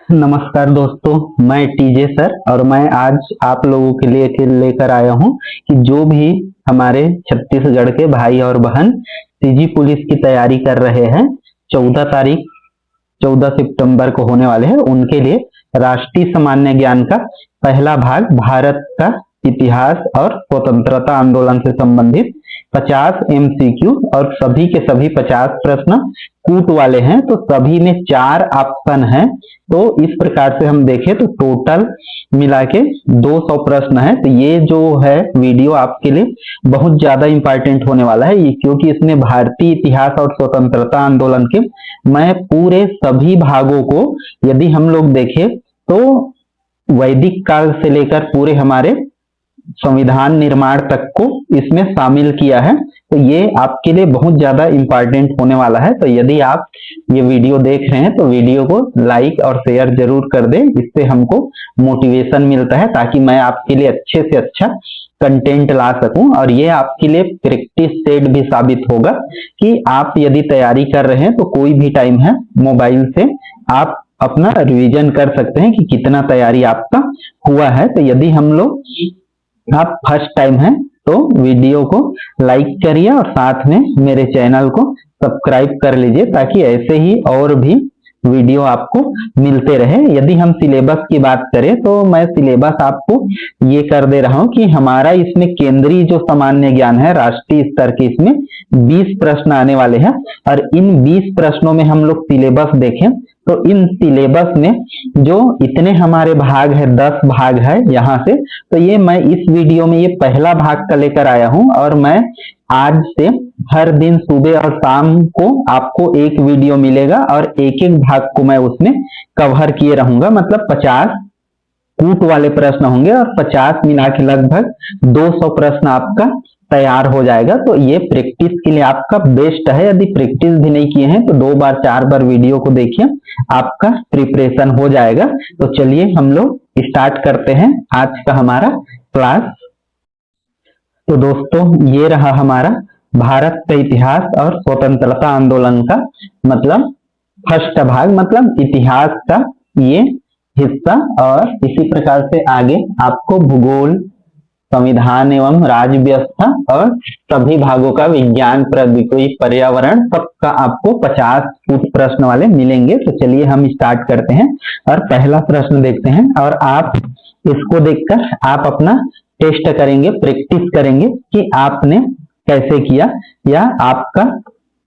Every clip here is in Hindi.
नमस्कार दोस्तों, मैं टीजे सर और मैं आज आप लोगों के लिए लेकर आया हूं कि जो भी हमारे छत्तीसगढ़ के भाई और बहन सीजी पुलिस की तैयारी कर रहे हैं, 14 सितंबर को होने वाले हैं, उनके लिए राष्ट्रीय सामान्य ज्ञान का पहला भाग भारत का इतिहास और स्वतंत्रता आंदोलन से संबंधित 50 एमसीक्यू और सभी के सभी 50 प्रश्न कूट वाले हैं। तो सभी में 4 ऑप्शन हैं। तो इस प्रकार से हम देखें तो टोटल मिला के 200 प्रश्न है। तो ये जो है वीडियो आपके लिए बहुत ज्यादा इंपॉर्टेंट होने वाला है, क्योंकि इसमें भारतीय इतिहास और स्वतंत्रता आंदोलन के मैं पूरे सभी भागों को यदि हम लोग देखें तो वैदिक काल से लेकर पूरे हमारे संविधान निर्माण तक को इसमें शामिल किया है। तो ये आपके लिए बहुत ज्यादा इंपॉर्टेंट होने वाला है। तो यदि आप ये वीडियो देख रहे हैं तो वीडियो को लाइक और शेयर जरूर कर दें, इससे हमको मोटिवेशन मिलता है ताकि मैं आपके लिए अच्छे से अच्छा कंटेंट ला सकूं। और ये आपके लिए प्रैक्टिस सेट भी साबित होगा कि आप यदि तैयारी कर रहे हैं तो कोई भी टाइम है मोबाइल से आप अपना रिवीजन कर सकते हैं कि कितना तैयारी आपका हुआ है। तो यदि हम लोग आप फर्स्ट टाइम है तो वीडियो को लाइक करिए और साथ में मेरे चैनल को सब्सक्राइब कर लीजिए ताकि ऐसे ही और भी वीडियो आपको मिलते रहे। यदि हम सिलेबस की बात करें तो मैं सिलेबस आपको ये कर दे रहा हूं कि हमारा इसमें केंद्रीय जो सामान्य ज्ञान है राष्ट्रीय स्तर के, इसमें 20 प्रश्न आने वाले हैं। और इन 20 प्रश्नों में हम लोग सिलेबस देखें तो इन सिलेबस में जो इतने हमारे भाग है 10 भाग है यहाँ से। तो ये मैं इस वीडियो में ये पहला भाग का लेकर आया हूं और मैं आज से हर दिन सुबह और शाम को आपको एक वीडियो मिलेगा और एक एक भाग को मैं उसमें कवर किए रहूंगा। मतलब 50 कूट वाले प्रश्न होंगे और 50 मिला के लगभग 200 प्रश्न आपका तैयार हो जाएगा। तो ये प्रैक्टिस के लिए आपका बेस्ट है। यदि प्रैक्टिस भी नहीं किए हैं तो 2 बार 4 बार वीडियो को देखिए, आपका प्रिपरेशन हो जाएगा। तो चलिए हम लोग स्टार्ट करते हैं आज का हमारा क्लास। तो दोस्तों ये रहा हमारा भारत का इतिहास और स्वतंत्रता आंदोलन का मतलब फर्स्ट भाग, मतलब इतिहास का ये हिस्सा। और इसी प्रकार से आगे आपको भूगोल, संविधान एवं राज्य व्यवस्था और सभी भागों का विज्ञान, प्रौद्योगिकी, पर्यावरण सबका आपको 50 कूट प्रश्न वाले मिलेंगे। तो चलिए हम स्टार्ट करते हैं और पहला प्रश्न देखते हैं। और आप इसको देखकर आप अपना टेस्ट करेंगे, प्रैक्टिस करेंगे कि आपने कैसे किया या आपका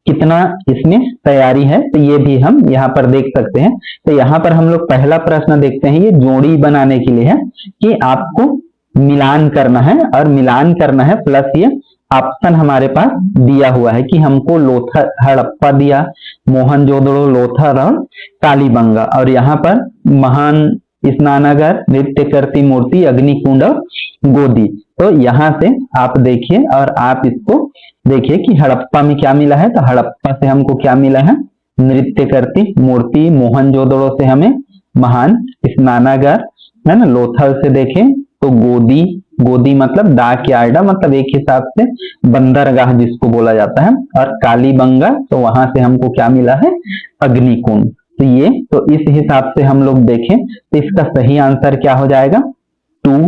कितना इसमें तैयारी है। तो ये भी हम यहाँ पर देख सकते हैं। तो यहाँ पर हम लोग पहला प्रश्न देखते हैं, ये जोड़ी बनाने के लिए है कि आपको मिलान करना है और मिलान करना है प्लस ये ऑप्शन हमारे पास दिया हुआ है कि हमको लोथल हड़प्पा दिया, मोहनजोदड़ो, लोथल और कालीबंगा। और यहाँ पर महान स्नानागार, नृत्य करती मूर्ति, अग्निकुंड और गोदी। तो यहाँ से आप देखिए और आप इसको देखिए कि हड़प्पा में क्या मिला है। तो हड़प्पा से हमको क्या मिला है, नृत्य करती मूर्ति। मोहनजोदड़ो से हमें महान स्नानागार है ना। लोथल से देखें तो गोदी, गोदी मतलब डाक यार्ड, मतलब एक हिसाब से बंदरगाह जिसको बोला जाता है। और कालीबंगा तो वहां से हमको क्या मिला है, अग्निकुंड। तो ये तो इस हिसाब से हम लोग देखें तो इसका सही आंसर क्या हो जाएगा, 2।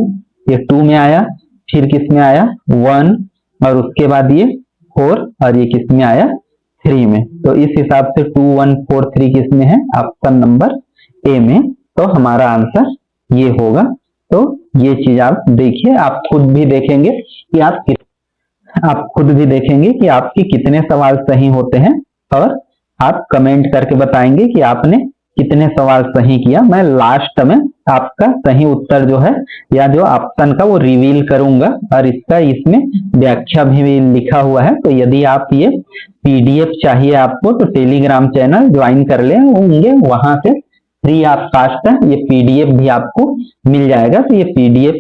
ये 2 में आया, फिर किस में आया 1 और उसके बाद ये 4 और ये किस में आया 3 में। तो इस हिसाब से 2, 1, 4, 3 किस में है, ऑप्शन नंबर ए में। तो हमारा आंसर ये होगा। तो ये चीज आप देखिए, आप खुद भी देखेंगे कि आपके कितने सवाल सही होते हैं और आप कमेंट करके बताएंगे कि आपने कितने सवाल सही किया। मैं लास्ट में आपका सही उत्तर जो है या जो ऑप्शन का वो रिवील करूंगा और इसका इसमें व्याख्या भी लिखा हुआ है। तो यदि आप ये पीडीएफ चाहिए आपको तो टेलीग्राम चैनल ज्वाइन कर ले होंगे, वहां से फ्री ऑफ कास्ट है, ये पीडीएफ भी आपको मिल जाएगा। तो ये पीडीएफ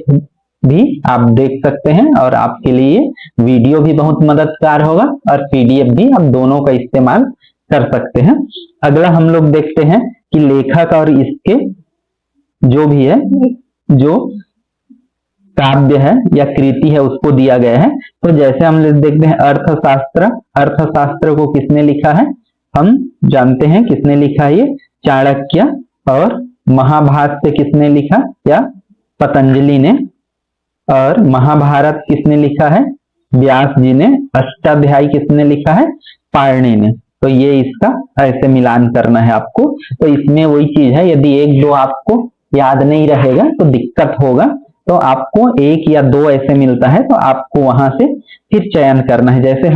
भी आप देख सकते हैं और आपके लिए वीडियो भी बहुत मददगार होगा और पीडीएफ भी आप दोनों का इस्तेमाल कर सकते हैं। अगला हम लोग देखते हैं कि लेखक और इसके जो भी है, जो काव्य है या कृति है उसको दिया गया है। तो जैसे हम देखते हैं अर्थशास्त्र, अर्थशास्त्र को किसने लिखा है, हम जानते हैं किसने लिखा है, ये चाणक्य और महाभाष्य किसने लिखा? या पतंजलि ने। और महाभारत किसने लिखा है? व्यास जी ने। अष्टाध्यायी किसने लिखा है? पाणिनि ने। तो ये इसका ऐसे मिलान करना है आपको। तो इसमें वही चीज है, यदि एक दो आपको याद नहीं रहेगा तो दिक्कत होगा। तो आपको एक या दो ऐसे मिलता है तो आपको वहां से फिर चयन करना है। जैसे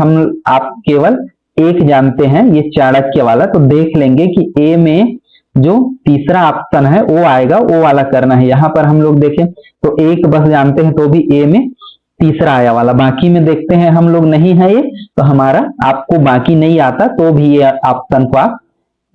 आप केवल एक जानते हैं, ये चाणक्य वाला, तो देख लेंगे कि ए में जो तीसरा ऑप्शन है वो आएगा, वो वाला करना है। यहाँ पर हम लोग देखें तो एक बस जानते हैं तो भी ए में तीसरा आया वाला, बाकी में देखते हैं हम लोग नहीं है ये, तो हमारा आपको बाकी नहीं आता तो भी ये ऑप्शन को आप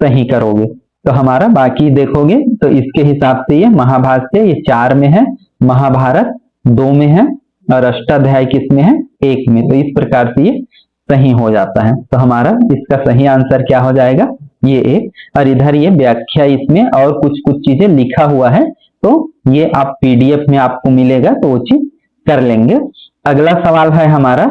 सही करोगे। तो हमारा बाकी देखोगे तो इसके हिसाब से ये महाभाष्य ये 4 में है, महाभारत 2 में है और अष्टाध्यायी किस में है? 1 में। तो इस प्रकार से ये सही हो जाता है। तो हमारा इसका सही आंसर क्या हो जाएगा? ये 1। और इधर ये व्याख्या इसमें और कुछ कुछ चीजें लिखा हुआ है, तो ये आप पीडीएफ में आपको मिलेगा तो वो चीज कर लेंगे। अगला सवाल है हमारा,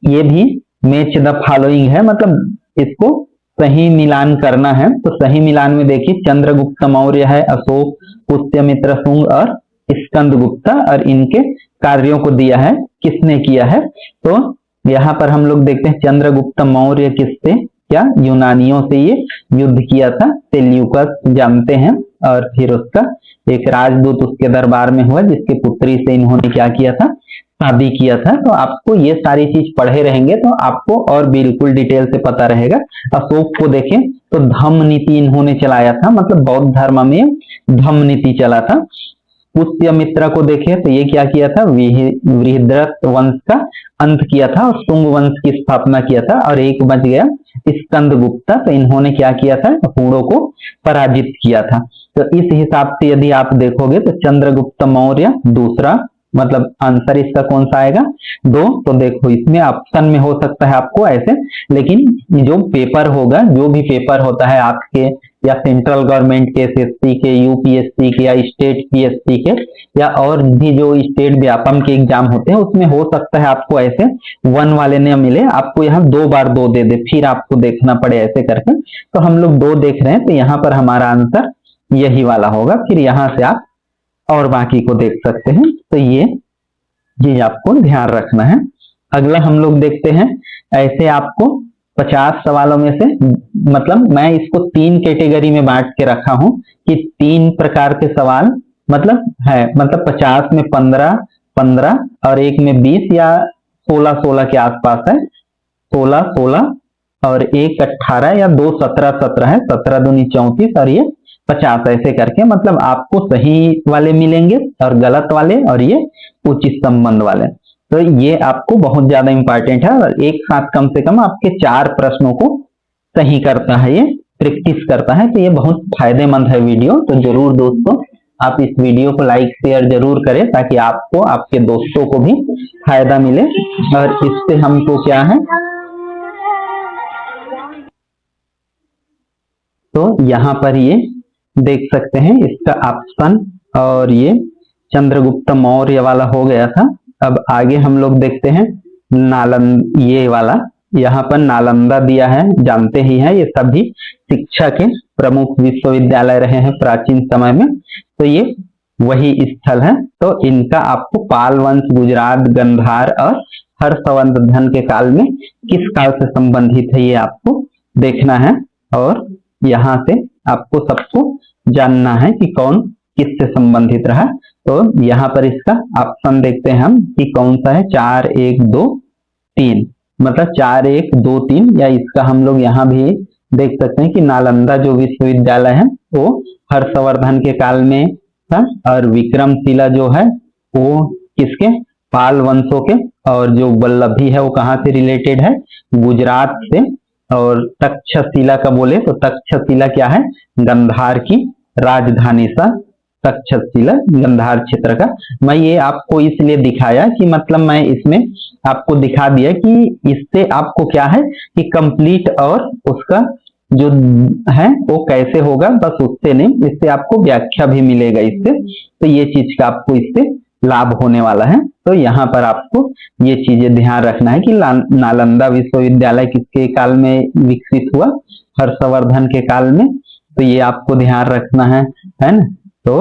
ये भी मैच द फॉलोइंग है, मतलब इसको सही मिलान करना है। तो सही मिलान में देखिए चंद्रगुप्त मौर्य है, अशोक, पुष्यमित्र शुंग और स्कंदगुप्ता, और इनके कार्यों को दिया है किसने किया है। तो यहाँ पर हम लोग देखते हैं चंद्रगुप्त मौर्य किससे? क्या यूनानियों से ये युद्ध किया था, सेल्यूकस जानते हैं। और फिर उसका एक राजदूत उसके दरबार में हुआ जिसके पुत्री से इन्होंने क्या किया था? शादी किया था। तो आपको ये सारी चीज पढ़े रहेंगे तो आपको और बिल्कुल डिटेल से पता रहेगा। अशोक को देखें तो धम्म नीति इन्होंने चलाया था, मतलब बौद्ध धर्म में धम्म नीति चला था। पुष्यमित्र को देखें तो ये क्या किया था? बृहद्रथ वंश का अंत किया था और शुंग वंश की स्थापना किया था। और एक बच गया स्कंदगुप्ता, तो इन्होंने क्या किया था? हूणों को पराजित किया था। तो इस हिसाब से यदि आप देखोगे तो चंद्रगुप्त मौर्य दूसरा, मतलब आंसर इसका कौन सा आएगा? 2। तो देखो इसमें ऑप्शन में हो सकता है आपको ऐसे, लेकिन जो पेपर होगा, जो भी पेपर होता है आपके या सेंट्रल गवर्नमेंट के, एसएससी के, यूपीएससी के या स्टेट पीएससी के या और भी जो स्टेट व्यापम के एग्जाम होते हैं, उसमें हो सकता है आपको ऐसे 1 वाले ने मिले, आपको यहाँ 2 बार 2 दे दे, फिर आपको देखना पड़े ऐसे करके। तो हम लोग 2 देख रहे हैं, तो यहाँ पर हमारा आंसर यही वाला होगा। फिर यहाँ से आप और बाकी को देख सकते हैं। तो ये चीज आपको ध्यान रखना है। अगला हम लोग देखते हैं, ऐसे आपको 50 सवालों में से, मतलब मैं इसको 3 कैटेगरी में बांट के रखा हूं कि 3 प्रकार के सवाल मतलब है, मतलब 50 में 15 और एक में 20 या 16 के आसपास है, 16 और एक 18 या 2 17 है, 17 दूनी 34 और ये 50 ऐसे करके, मतलब आपको सही वाले मिलेंगे और गलत वाले और ये उचित संबंध वाले। तो ये आपको बहुत ज्यादा इंपॉर्टेंट है और एक साथ कम से कम आपके 4 प्रश्नों को सही करता है, ये प्रैक्टिस करता है। तो ये बहुत फायदेमंद है वीडियो। तो जरूर दोस्तों आप इस वीडियो को लाइक शेयर जरूर करें ताकि आपको आपके दोस्तों को भी फायदा मिले। और इससे हमको क्या है, तो यहाँ पर ये देख सकते हैं इसका ऑप्शन, और ये चंद्रगुप्त मौर्य वाला हो गया था। अब आगे हम लोग देखते हैं नालंदा, ये वाला यहाँ पर नालंदा दिया है, जानते ही हैं ये सभी शिक्षा के प्रमुख विश्वविद्यालय रहे हैं प्राचीन समय में। तो ये वही स्थल है। तो इनका आपको पाल वंश, गुजरात, गंधार और हर्षवर्धन के काल में किस काल से संबंधित है ये आपको देखना है। और यहाँ से आपको सबको जानना है कि कौन किससे संबंधित रहा। तो यहाँ पर इसका ऑप्शन देखते हैं हम कि कौन सा है, 4 1 2 3, मतलब 4 1 2 3, या इसका हम लोग यहाँ भी देख सकते हैं कि नालंदा जो विश्वविद्यालय है वो हर्षवर्धन के काल में था, और विक्रमशिला जो है वो किसके, पाल वंशों के, और जो वल्लभी है वो कहाँ से रिलेटेड है, गुजरात से। और तक्षशिला का बोले तो तक्षशिला क्या है, गंधार की राजधानी सा तक्षशिला, गंधार क्षेत्र का। मैं ये आपको इसलिए दिखाया कि मतलब मैं इसमें आपको दिखा दिया कि इससे आपको क्या है कि कंप्लीट और उसका जो है वो कैसे होगा, बस उससे नहीं, इससे आपको व्याख्या भी मिलेगा इससे। तो ये चीज का आपको इससे लाभ होने वाला है। तो यहाँ पर आपको ये चीजें ध्यान रखना है कि नालंदा विश्वविद्यालय किसके काल में विकसित हुआ, हर्षवर्धन के काल में। तो ये आपको ध्यान रखना है। है ना। तो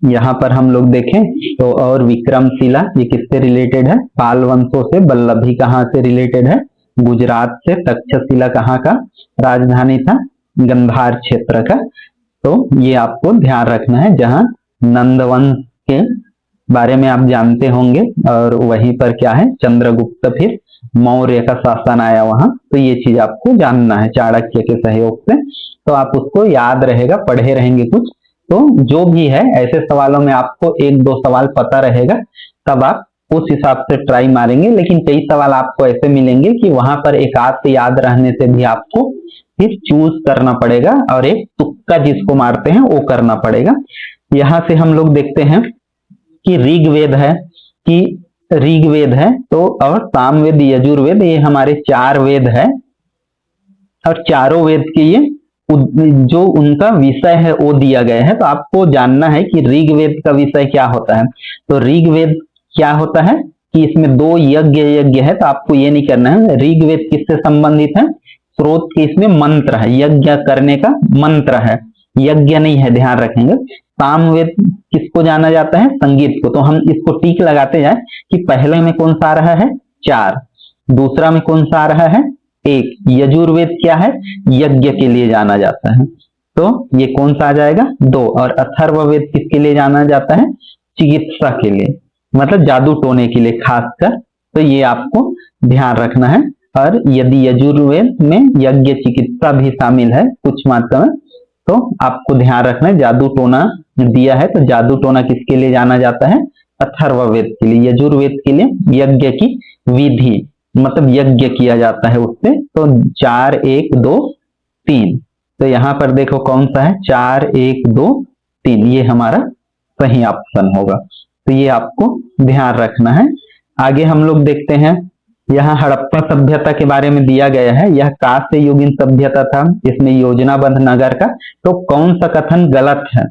यहाँ पर हम लोग देखें तो और विक्रमशिला ये किससे रिलेटेड है, पाल वंशों से। वल्लभी कहाँ से रिलेटेड है, गुजरात से। तक्षशिला कहाँ का राजधानी था, गंधार क्षेत्र का। तो ये आपको ध्यान रखना है। जहां नंदवंश के बारे में आप जानते होंगे और वहीं पर क्या है चंद्रगुप्त फिर मौर्य का शासन आया वहां। तो ये चीज आपको जानना है चाणक्य के सहयोग से, तो आप उसको याद रहेगा, पढ़े रहेंगे कुछ। तो जो भी है ऐसे सवालों में आपको एक दो सवाल पता रहेगा, तब आप उस हिसाब से ट्राई मारेंगे। लेकिन कई सवाल आपको ऐसे मिलेंगे कि वहां पर एक आध से याद रहने से भी आपको फिर चूज करना पड़ेगा और एक तुक्का जिसको मारते हैं वो करना पड़ेगा। यहां से हम लोग देखते हैं कि ऋग्वेद है तो, और सामवेद, यजुर्वेद, ये हमारे 4 वेद है। और चारों वेद के ये जो उनका विषय है वो दिया गया है। तो आपको जानना है कि ऋग्वेद का विषय क्या होता है। तो ऋग्वेद क्या होता है कि इसमें 2 यज्ञ है। तो आपको ये नहीं करना है ऋग्वेद किससे संबंधित है, स्रोत के इसमें मंत्र है, यज्ञ करने का मंत्र है, यज्ञ नहीं है, ध्यान रखेंगे। सामवेद किसको जाना जाता है, संगीत को। तो हम इसको टिक लगाते जाए कि पहले में कौन सा आ रहा है 4, दूसरा में कौन सा आ रहा है 1। यजुर्वेद क्या है, यज्ञ के लिए जाना जाता है, तो ये कौन सा आ जाएगा 2। और अथर्ववेद किसके लिए जाना जाता है, चिकित्सा के लिए, मतलब जादू टोने के लिए खासकर। तो ये आपको ध्यान रखना है। और यदि यजुर्वेद में यज्ञ चिकित्सा भी शामिल है कुछ मात्रा में, तो आपको ध्यान रखना है जादू टोना दिया है। तो जादू टोना किसके लिए जाना जाता है, अथर्ववेद के लिए। यजुर्वेद के लिए यज्ञ की विधि, मतलब यज्ञ किया जाता है उससे। तो 4 1 2 3, तो यहाँ पर देखो कौन सा है 4 1 2 3, ये हमारा सही ऑप्शन होगा। तो ये आपको ध्यान रखना है। आगे हम लोग देखते हैं, यहाँ हड़प्पा सभ्यता के बारे में दिया गया है। यह कांस्य युगीन सभ्यता था, इसमें योजनाबद्ध नगर का। तो कौन सा कथन गलत है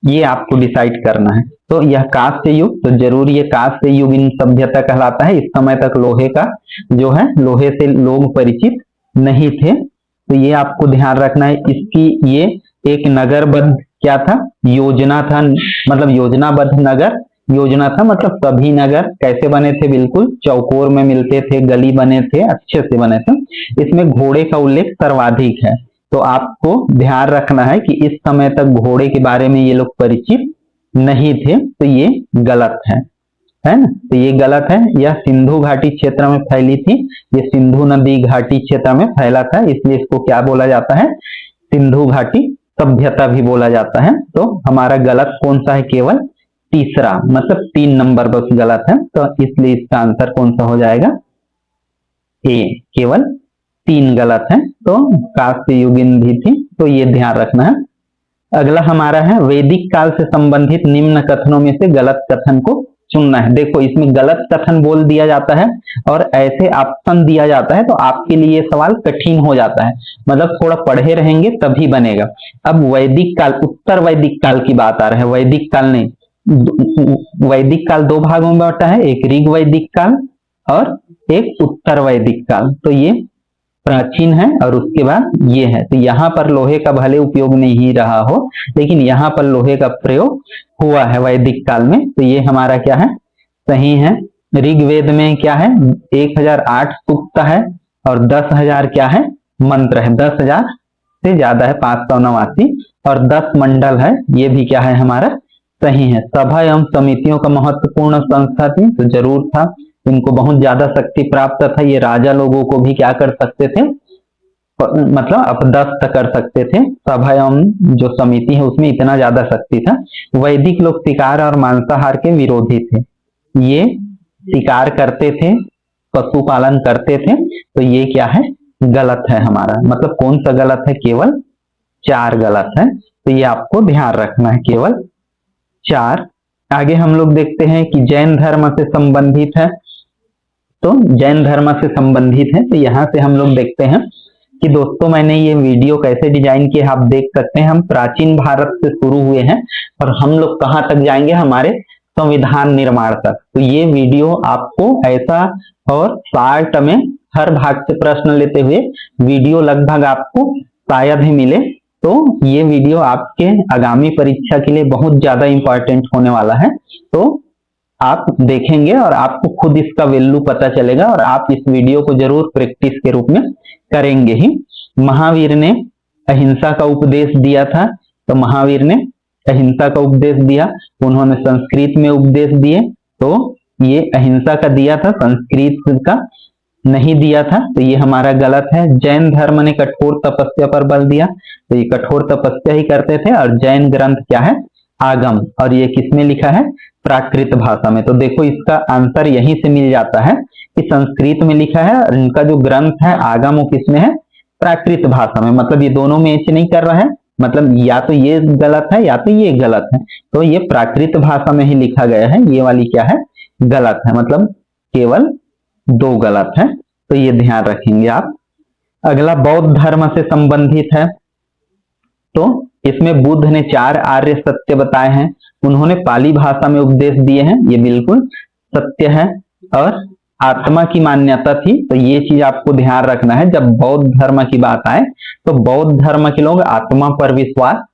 ये आपको डिसाइड करना है। तो यह कांस्य युग, तो जरूर ये कांस्य युगीन सभ्यता कहलाता है। इस समय तक लोहे का जो है, लोहे से लोग परिचित नहीं थे। तो ये आपको ध्यान रखना है। इसकी ये एक नगरबद्ध क्या था, योजना था, मतलब योजनाबद्ध नगर योजना था। मतलब सभी नगर कैसे बने थे, बिल्कुल चौकोर में मिलते थे, गली बने थे, अच्छे से बने थे। इसमें घोड़े का उल्लेख सर्वाधिक है। तो आपको ध्यान रखना है कि इस समय तक घोड़े के बारे में ये लोग परिचित नहीं थे, तो ये गलत है ना। तो ये गलत है। यह सिंधु घाटी क्षेत्र में फैली थी, ये सिंधु नदी घाटी क्षेत्र में फैला था, इसलिए इसको क्या बोला जाता है, सिंधु घाटी सभ्यता भी बोला जाता है। तो हमारा गलत कौन सा है, केवल तीसरा, मतलब 3 नंबर बस गलत है। तो इसलिए इसका आंसर कौन सा हो जाएगा, ए, केवल 3 गलत है। तो कांस्य युगीन भी थी, तो ये ध्यान रखना है। अगला हमारा है वैदिक काल से संबंधित निम्न कथनों में से गलत कथन को चुनना है। देखो इसमें गलत कथन बोल दिया जाता है और ऐसे ऑप्शन दिया जाता है, तो आपके लिए सवाल कठिन हो जाता है, मतलब थोड़ा पढ़े रहेंगे तभी बनेगा। अब वैदिक काल, उत्तर वैदिक काल की बात आ रहा है, वैदिक काल नहीं। वैदिक काल 2 भागों में बटा है, एक ऋग वैदिक काल और एक उत्तर वैदिक काल। तो ये प्राचीन है और उसके बाद ये है। तो यहाँ पर लोहे का भले उपयोग नहीं रहा हो, लेकिन यहाँ पर लोहे का प्रयोग हुआ है वैदिक काल में। तो ये हमारा क्या है, सही है। ऋग्वेद में क्या है 1008 सूक्त है और 10,000 क्या है मंत्र है, 10,000 से ज्यादा है 589 और 10 मंडल है, ये भी क्या है हमारा सही है। सभा एवं समितियों का महत्वपूर्ण संस्था थी, तो जरूर था। इनको बहुत ज्यादा शक्ति प्राप्त था, ये राजा लोगों को भी क्या कर सकते थे, मतलब अपदस्थ कर सकते थे। सभा एवं जो समिति है उसमें इतना ज्यादा शक्ति था। वैदिक लोग शिकार और मांसाहार के विरोधी थे, ये शिकार करते थे, पशुपालन करते थे। तो ये क्या है गलत है हमारा, मतलब कौन सा गलत है, केवल 4 गलत है। तो ये आपको ध्यान रखना है, केवल 4। आगे हम लोग देखते हैं कि जैन धर्म से संबंधित है। तो जैन धर्म से संबंधित है, तो यहाँ से हम लोग देखते हैं कि दोस्तों मैंने ये वीडियो कैसे डिजाइन किया आप देख सकते हैं। हम प्राचीन भारत से शुरू हुए हैं और हम लोग कहाँ तक जाएंगे, हमारे संविधान निर्माण तक। तो ये वीडियो आपको ऐसा और पार्ट में हर भाग से प्रश्न लेते हुए वीडियो लगभग आपको शायद ही मिले, तो ये वीडियो आपके आगामी परीक्षा के लिए बहुत ज्यादा इंपॉर्टेंट होने वाला है। तो आप देखेंगे और आपको खुद इसका वैल्यू पता चलेगा और आप इस वीडियो को जरूर प्रैक्टिस के रूप में करेंगे ही। महावीर ने अहिंसा का उपदेश दिया था, तो महावीर ने अहिंसा का उपदेश दिया, उन्होंने संस्कृत में उपदेश दिए, तो ये अहिंसा का दिया था, संस्कृत का नहीं दिया था, तो ये हमारा गलत है। जैन धर्म ने कठोर तपस्या पर बल दिया, तो ये कठोर तपस्या ही करते थे। और जैन ग्रंथ क्या है? आगम, और ये किसमें लिखा है? प्राकृत भाषा में। तो देखो इसका आंसर यहीं से मिल जाता है कि संस्कृत में लिखा है और इनका जो ग्रंथ है आगम वो किसमें है? प्राकृत भाषा में। मतलब ये दोनों मैच नहीं कर रहा है, मतलब या तो ये गलत है या तो ये गलत है। तो ये प्राकृत भाषा में ही लिखा गया है, ये वाली क्या है? गलत है। मतलब केवल दो गलत है, तो ये ध्यान रखेंगे आप। अगला बौद्ध धर्म से संबंधित है, तो इसमें बुद्ध ने 4 आर्य सत्य बताए हैं, उन्होंने पाली भाषा में उपदेश दिए हैं, ये बिल्कुल सत्य है। और आत्मा की मान्यता थी, तो ये चीज आपको ध्यान रखना है। जब बौद्ध धर्म की बात आए तो बौद्ध धर्म के लोग आत्मा पर विश्वास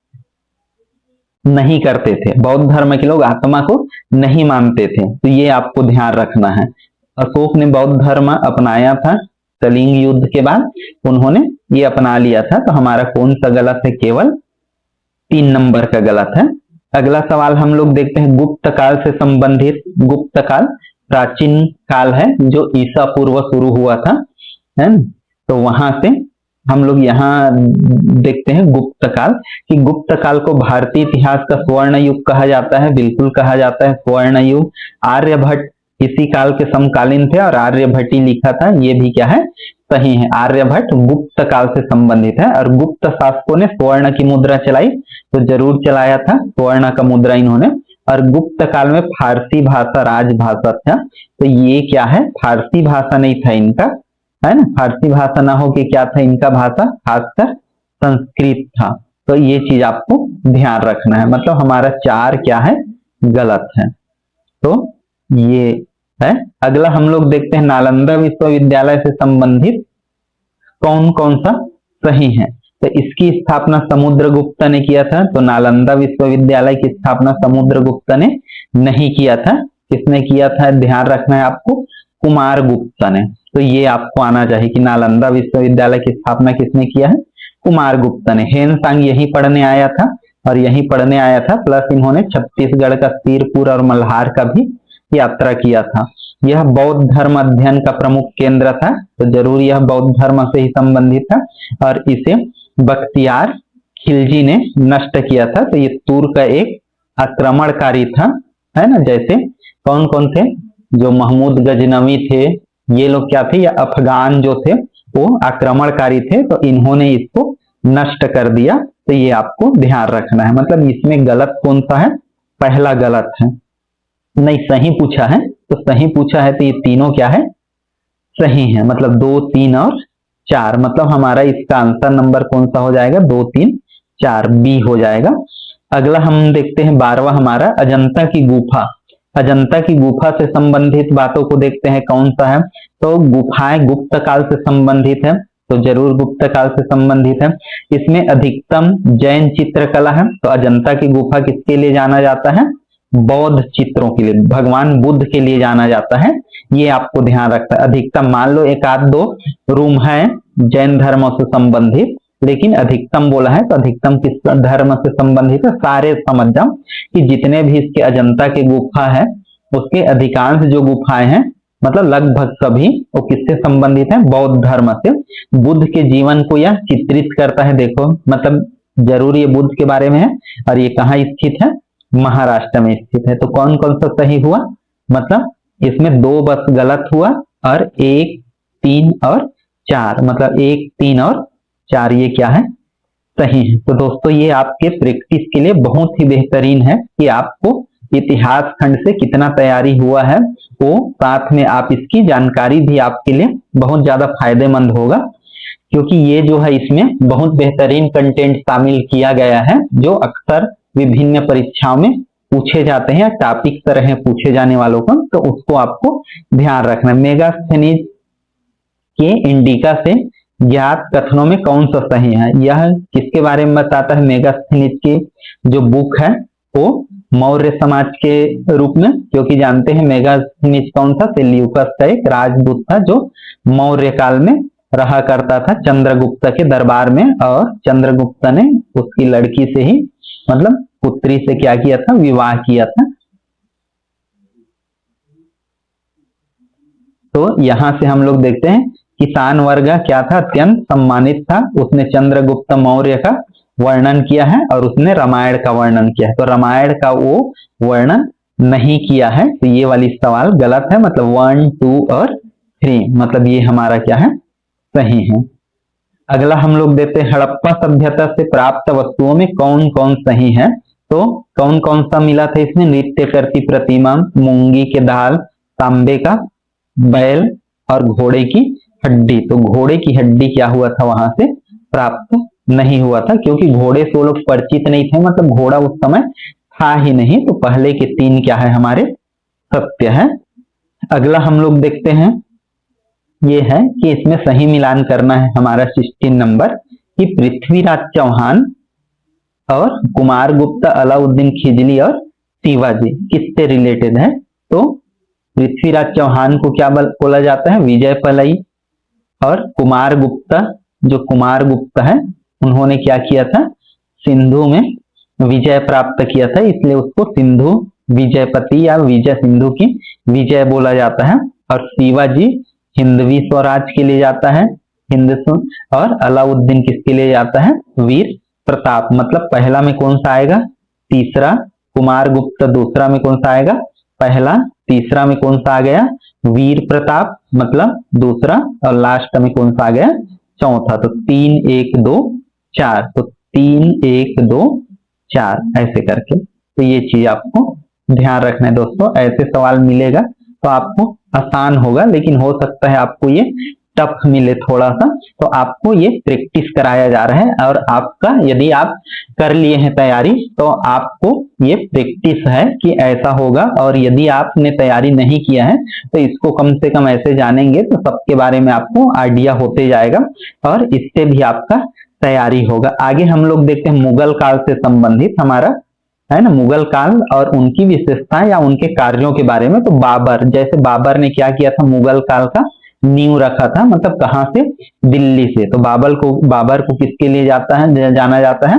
नहीं करते थे, बौद्ध धर्म के लोग आत्मा को नहीं मानते थे, तो ये आपको ध्यान रखना है। अशोक ने बौद्ध धर्म अपनाया था कलिंग युद्ध के बाद, उन्होंने ये अपना लिया था। तो हमारा कौन सा गलत है? केवल 3 नंबर का गलत है। अगला सवाल हम लोग देखते हैं गुप्त काल से संबंधित। गुप्त काल प्राचीन काल है जो ईसा पूर्व शुरू हुआ था, है न? तो वहां से हम लोग यहाँ देखते हैं गुप्त काल, कि गुप्त काल को भारतीय इतिहास का स्वर्ण युग कहा जाता है, बिल्कुल कहा जाता है स्वर्ण युग। आर्यभट्ट इसी काल के समकालीन थे और आर्यभट्ट ही लिखा था, ये भी क्या है? सही है। आर्यभट्ट गुप्त काल से संबंधित है। और गुप्त शासकों ने स्वर्ण की मुद्रा चलाई, तो जरूर चलाया था स्वर्ण का मुद्रा इन्होंने। और गुप्त काल में फारसी भाषा राजभाषा था, तो ये क्या है? फारसी भाषा नहीं था इनका, है ना? फारसी भाषा ना हो कि क्या था इनका भाषा? खासकर संस्कृत था। तो ये चीज आपको ध्यान रखना है। मतलब हमारा 4 क्या है? गलत है। तो ये है। अगला हम लोग देखते हैं नालंदा विश्वविद्यालय से संबंधित कौन कौन सा सही है। तो इसकी स्थापना समुद्रगुप्त ने किया था, तो नालंदा विश्वविद्यालय की स्थापना समुद्रगुप्त ने नहीं किया था। किसने किया था? ध्यान रखना है आपको, कुमारगुप्त ने। तो ये आपको आना चाहिए कि नालंदा विश्वविद्यालय की स्थापना किसने किया है? कुमारगुप्त ने। हेनसांग यही पढ़ने आया था और यही पढ़ने आया था, प्लस इन्होंने छत्तीसगढ़ का सिरपुर और मल्हार का भी यात्रा किया था। यह बौद्ध धर्म अध्ययन का प्रमुख केंद्र था, तो जरूर यह बौद्ध धर्म से ही संबंधित था। और इसे बख्तियार खिलजी ने नष्ट किया था। तो ये तुर्क का एक आक्रमणकारी था, है ना? जैसे कौन कौन थे? जो महमूद गजनवी थे, ये लोग क्या थे? या अफगान जो थे वो आक्रमणकारी थे, तो इन्होंने इसको नष्ट कर दिया। तो ये आपको ध्यान रखना है। मतलब इसमें गलत कौन सा है? पहला गलत है। नहीं, सही पूछा है, तो सही पूछा है तो ये तीनों क्या है? सही है। मतलब 2, 3 और 4। मतलब हमारा इसका आंसर नंबर कौन सा हो जाएगा? 2, 3, 4 बी हो जाएगा। अगला हम देखते हैं 12वां हमारा अजंता की गुफा। अजंता की गुफा से संबंधित बातों को देखते हैं कौन सा है। तो गुफाएं गुप्त काल से संबंधित है, तो जरूर गुप्त काल से संबंधित है। इसमें अधिकतम जैन चित्रकला है, तो अजंता की गुफा किसके लिए जाना जाता है? बौद्ध चित्रों के लिए, भगवान बुद्ध के लिए जाना जाता है। ये आपको ध्यान रखना है। अधिकतम मान लो 1-2 रूम है जैन धर्म से संबंधित, लेकिन अधिकतम बोला है, तो अधिकतम किस धर्म से संबंधित है? सारे समझ जाओ कि जितने भी इसके अजंता के गुफा है उसके अधिकांश जो गुफाएं हैं, मतलब लगभग सभी, वो किससे संबंधित है? बौद्ध धर्म से। बुद्ध के जीवन को यह चित्रित करता है। देखो मतलब जरूर ये बुद्ध के बारे में है। और ये कहाँ स्थित है? महाराष्ट्र में स्थित है। तो कौन कौन सा सही हुआ? मतलब इसमें 2 बस गलत हुआ, और 1, 3 और 4, मतलब 1, 3 और 4 ये क्या है? सही है। तो दोस्तों ये आपके प्रैक्टिस के लिए बहुत ही बेहतरीन है कि आपको इतिहास खंड से कितना तैयारी हुआ है, वो साथ में आप इसकी जानकारी भी आपके लिए बहुत ज्यादा फायदेमंद होगा, क्योंकि ये जो है इसमें बहुत बेहतरीन कंटेंट शामिल किया गया है जो अक्सर विभिन्न परीक्षाओं में पूछे जाते हैं, टॉपिक तरह है पूछे जाने वालों को, तो उसको आपको ध्यान रखना। मेगास्थेनीज के इंडिका से ज्ञात कथनों में कौन सा सही है? यह किसके बारे में बताता है? मेगास्थनीज की जो बुक है वो मौर्य समाज के रूप में, क्योंकि जानते हैं मेगास्थनीज कौन था? सेल्यूकस का एक राजदूत था जो मौर्य काल में रहा करता था चंद्रगुप्त के दरबार में, और चंद्रगुप्त ने उसकी लड़की से ही मतलब पुत्री से क्या किया था? विवाह किया था। तो यहां से हम लोग देखते हैं किसान वर्ग क्या था? अत्यंत सम्मानित था। उसने चंद्रगुप्त मौर्य का वर्णन किया है और उसने रामायण का वर्णन किया है। तो रामायण का वो वर्णन नहीं किया है, तो ये वाली सवाल गलत है। मतलब 1, 2 और 3 मतलब ये हमारा क्या है? सही है। अगला हम लोग देते हैं हड़प्पा सभ्यता से प्राप्त वस्तुओं में कौन कौन सही है? तो कौन कौन सा मिला था इसमें? नृत्य करती प्रतिमा, मूंगी के दाल, तांबे का बैल और घोड़े की हड्डी। तो घोड़े की हड्डी क्या हुआ था? वहां से प्राप्त नहीं हुआ था, क्योंकि घोड़े से वो लोग परिचित नहीं थे, मतलब घोड़ा उस समय था ही नहीं। तो पहले के 3 क्या है? हमारे सत्य है। अगला हम लोग देखते हैं, ये है कि इसमें सही मिलान करना है हमारा 16 नंबर, कि पृथ्वीराज चौहान और कुमारगुप्त, अलाउद्दीन खिलजी और शिवाजी किससे रिलेटेड है? तो पृथ्वीराज चौहान को क्या बोला जाता है? विजय पलई। और कुमारगुप्त, जो कुमारगुप्त है, उन्होंने क्या किया था? सिंधु में विजय प्राप्त किया था, इसलिए उसको सिंधु विजयपति या विजय सिंधु की विजय बोला जाता है। और शिवाजी हिंदवी स्वराज के लिए जाता है, हिंदू। और अलाउद्दीन किसके लिए जाता है? वीर प्रताप। मतलब पहला में कौन सा आएगा? तीसरा। कुमारगुप्त दूसरा में कौन सा आएगा? पहला। तीसरा में कौन सा आ गया? वीर प्रताप मतलब दूसरा। और लास्ट में कौन सा आ गया? चौथा। तो 3 1 2 4। तो 3 1 2 4 ऐसे करके। तो ये चीज आपको ध्यान रखना है दोस्तों। ऐसे सवाल मिलेगा तो आपको आसान होगा, लेकिन हो सकता है आपको ये टफ मिले थोड़ा सा। तो आपको ये प्रैक्टिस कराया जा रहा है, और आपका यदि आप कर लिए हैं तैयारी तो आपको ये प्रैक्टिस है कि ऐसा होगा। और यदि आपने तैयारी नहीं किया है तो इसको कम से कम ऐसे जानेंगे तो सबके बारे में आपको आइडिया होते जाएगा, और इससे भी आपका तैयारी होगा। आगे हम लोग देखते हैं मुगल काल से संबंधित हमारा है ना, मुगल काल और उनकी विशेषताएं या उनके कार्यों के बारे में। तो बाबर, जैसे बाबर ने क्या किया था? मुगल काल का नींव रखा था, मतलब कहां से? दिल्ली से। तो बाबर को किसके लिए जाना जाता है?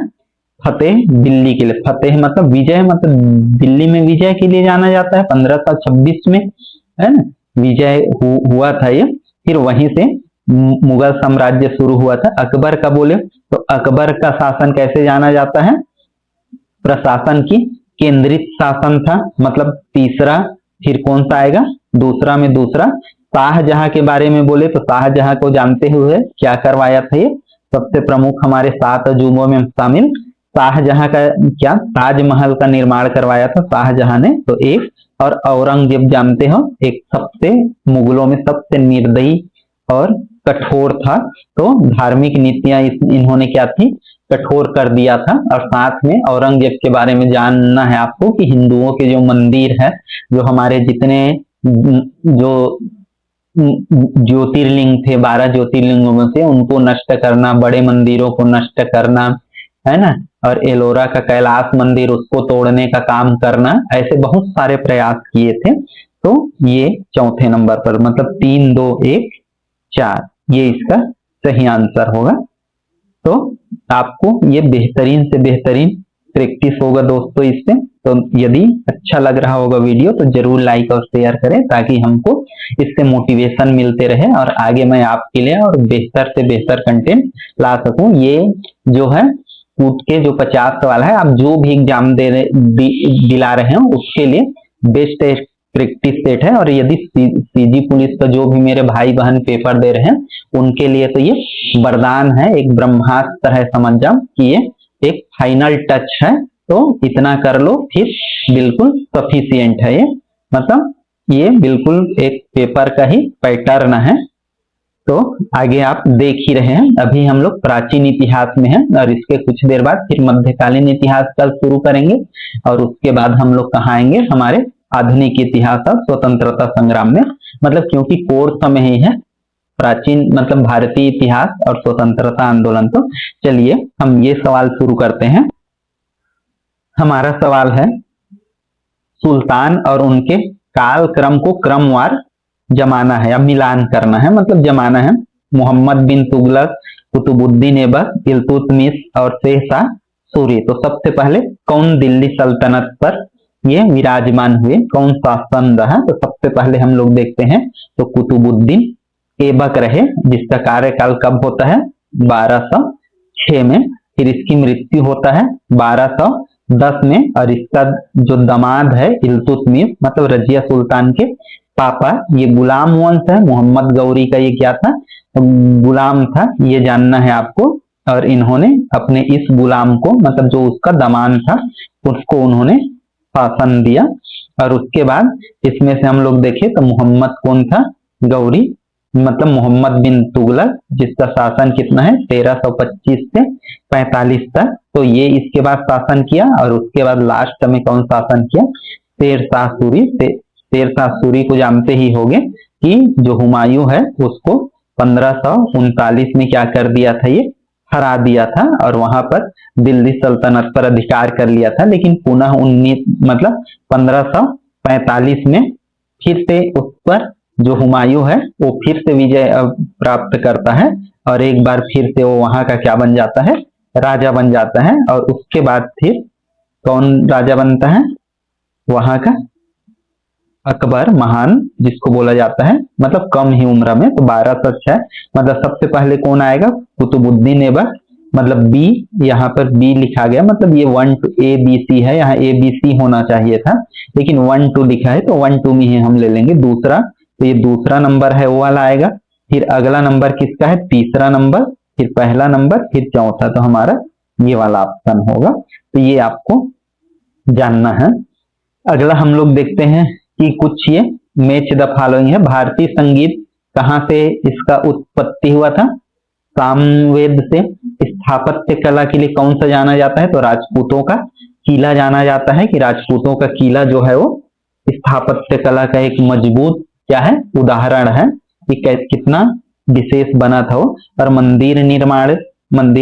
फतेह दिल्ली के लिए। फतेह मतलब विजय, मतलब दिल्ली में विजय के लिए जाना जाता है 1526 में, है ना, विजय हुआ था ये। फिर वहीं से मुगल साम्राज्य शुरू हुआ था। अकबर का बोले तो अकबर का शासन कैसे जाना जाता है? प्रशासन की केंद्रित शासन था, मतलब तीसरा। फिर कौन सा आएगा? दूसरा में दूसरा। शाहजहां के बारे में बोले तो शाहजहां को जानते हुए क्या करवाया था? ये सबसे प्रमुख हमारे 7 अजूबों में शामिल शाहजहां का क्या? ताजमहल का निर्माण करवाया था शाहजहां ने। तो एक। और औरंगजेब जानते हो, एक सबसे मुगलों में सबसे निर्दयी और कठोर था। तो धार्मिक नीतियां इन्होंने क्या थी? कठोर कर दिया था। और साथ में औरंगजेब के बारे में जानना है आपको कि हिंदुओं के जो मंदिर है, जो हमारे जितने जो ज्योतिर्लिंग थे, 12 ज्योतिर्लिंगों में से, उनको नष्ट करना, बड़े मंदिरों को नष्ट करना, है ना, और एलोरा का कैलाश मंदिर उसको तोड़ने का काम करना, ऐसे बहुत सारे प्रयास किए थे। तो ये चौथे नंबर पर, मतलब 3 2 1 4 ये इसका सही आंसर होगा। तो आपको ये बेहतरीन से बेहतरीन प्रैक्टिस होगा दोस्तों इससे। तो यदि अच्छा लग रहा होगा वीडियो तो जरूर लाइक और शेयर करें, ताकि हमको इससे मोटिवेशन मिलते रहे और आगे मैं आपके लिए और बेहतर से बेहतर कंटेंट ला सकूं। ये जो है कूट के जो 50 सवाल है, आप जो भी एग्जाम दिला रहे हो उसके लिए बेस्ट प्रैक्टिस सेट है। और यदि सीजी पुलिस का जो भी मेरे भाई बहन पेपर दे रहे हैं उनके लिए तो ये वरदान है, एक ब्रह्मास्त्र है, समझ जाओ कि ये एक फाइनल टच है। तो इतना कर लो, फिर बिल्कुल सफिशियंट है ये, मतलब ये बिल्कुल एक पेपर का ही पैटर्न है। तो आगे आप देख ही रहे हैं, अभी हम लोग प्राचीन इतिहास में हैं, और इसके कुछ देर बाद फिर मध्यकालीन इतिहास कल शुरू करेंगे, और उसके बाद हम लोग कहाँ आएंगे? हमारे आधुनिक इतिहास और स्वतंत्रता संग्राम में। मतलब क्योंकि कोर्स में ही है प्राचीन मतलब भारतीय इतिहास और स्वतंत्रता आंदोलन। तो चलिए हम ये सवाल शुरू करते हैं। हमारा सवाल है, सुल्तान और उनके काल क्रम को क्रमवार जमाना है या मिलान करना है, मतलब जमाना है। मोहम्मद बिन तुगलक, कुतुबुद्दीन ऐबक, इल्तुतमिश और शेरशाह सूरी। तो सबसे पहले कौन दिल्ली सल्तनत पर ये विराजमान हुए, कौन शासन रहा? तो सबसे पहले हम लोग देखते हैं तो कुतुबुद्दीन ऐबक रहे, जिसका कार्यकाल कब होता है? 1206 में। फिर इसकी मृत्यु होता है 1210 में। और इसका जो दामाद है इल्तुतमिश, मतलब रजिया सुल्तान के पापा, ये गुलाम वंश है। मोहम्मद गौरी का ये क्या था? गुलाम था, ये जानना है आपको। और इन्होंने अपने इस गुलाम को, मतलब जो उसका दामाद था, उसको उन्होंने शासन दिया। और उसके बाद इसमें से हम लोग देखें तो मोहम्मद कौन था? गौरी, मतलब मोहम्मद बिन तुगलक, जिसका शासन कितना है? 1325 से 45 तक। तो ये इसके बाद शासन किया। और उसके बाद लास्ट में कौन शासन किया? शेरशाह सूरी। शेरशाह सूरी को जानते ही होंगे कि जो हुमायूं है उसको 1539 में क्या कर दिया था? ये हरा दिया था और वहां पर दिल्ली सल्तनत पर अधिकार कर लिया था। लेकिन पुनः 1545 में फिर से उस पर जो हुमायूं है वो फिर से विजय प्राप्त करता है और एक बार फिर से वो वहां का क्या बन जाता है? राजा बन जाता है। और उसके बाद फिर कौन राजा बनता है? वहां का अकबर महान, जिसको बोला जाता है, मतलब कम ही उम्र में। तो 1206, मतलब सबसे पहले कौन आएगा? कुतुबुद्दीन ऐबक, मतलब बी, यहाँ पर बी लिखा गया, मतलब ये 1 to ABC है, यहाँ ABC होना चाहिए था, लेकिन 1 2 लिखा है तो 1 2 में ही हम ले लेंगे दूसरा। तो ये दूसरा नंबर है वो वाला आएगा। फिर अगला नंबर किसका है? तीसरा नंबर, फिर पहला नंबर, फिर चौथा। तो हमारा ये वाला ऑप्शन होगा। तो ये आपको जानना है। अगला हम लोग देखते हैं कि कुछ ये मैच द फॉलोइंग है। भारतीय संगीत कहाँ से इसका उत्पत्ति हुआ था? सामवेद से। स्थापत्य कला के लिए कौन सा जाना जाता है? तो राजपूतों का किला जाना जाता है, कि राजपूतों का किला जो है वो स्थापत्य कला का एक मजबूत क्या है? उदाहरण है कि कितना विशेष बना था वो। और मंदिर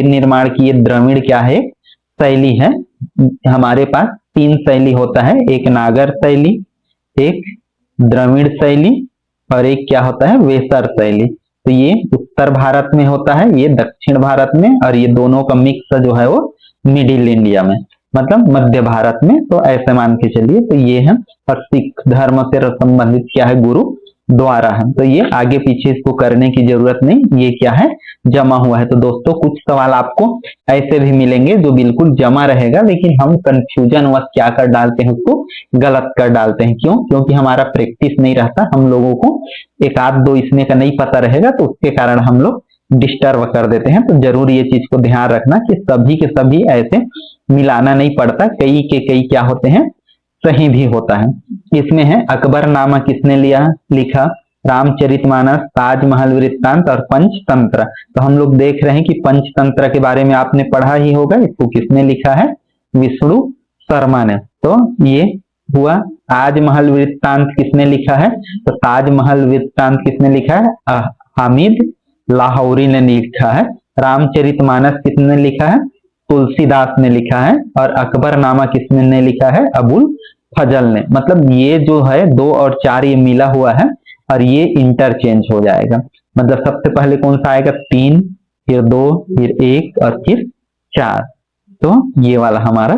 निर्माण की ये द्रविड़ क्या है? शैली है। हमारे पास 3 शैली होता है, एक नागर शैली, एक द्रविड़ शैली और एक क्या होता है? वेसर शैली। तो ये उत्तर भारत में होता है, ये दक्षिण भारत में, और ये दोनों का मिक्स जो है वो मिडिल इंडिया में, मतलब मध्य भारत में। तो ऐसे मान के चलिए। तो ये है, और सिख धर्म से संबंधित क्या है? गुरु द्वारा है। तो ये आगे पीछे इसको करने की जरूरत नहीं, ये क्या है? जमा हुआ है। तो दोस्तों कुछ सवाल आपको ऐसे भी मिलेंगे जो बिल्कुल जमा रहेगा, लेकिन हम कंफ्यूजन वश क्या कर डालते हैं? उसको गलत कर डालते हैं। क्यों? क्योंकि हमारा प्रैक्टिस नहीं रहता, हम लोगों को एक आध दो इसमें का नहीं पता रहेगा, तो उसके कारण हम लोग डिस्टर्ब कर देते हैं। तो जरूर ये चीज को ध्यान रखना कि सभी के सभी ऐसे मिलाना नहीं पड़ता, कई के कई क्या होते हैं? सही भी होता है। इसमें है अकबरनामा किसने लिखा? रामचरितमानस, ताजमहल वृत्तांत और पंचतंत्र। तो हम लोग देख रहे हैं कि पंचतंत्र के बारे में आपने पढ़ा ही होगा। इसको किसने लिखा है? विष्णु शर्मा ने। तो ये हुआ। ताजमहल वृत्तांत किसने लिखा है? तो ताजमहल वृत्तांत किसने लिखा है? हामिद लाहौरी ने लिखा है। रामचरितमानस किसने लिखा है? तुलसीदास ने लिखा है। और अकबरनामा किसने लिखा है? अबुल फजल ने। मतलब ये जो है 2 और 4 ये मिला हुआ है और ये इंटरचेंज हो जाएगा। मतलब सबसे पहले कौन सा आएगा? 3, फिर 2, फिर 1 और फिर 4। तो ये वाला हमारा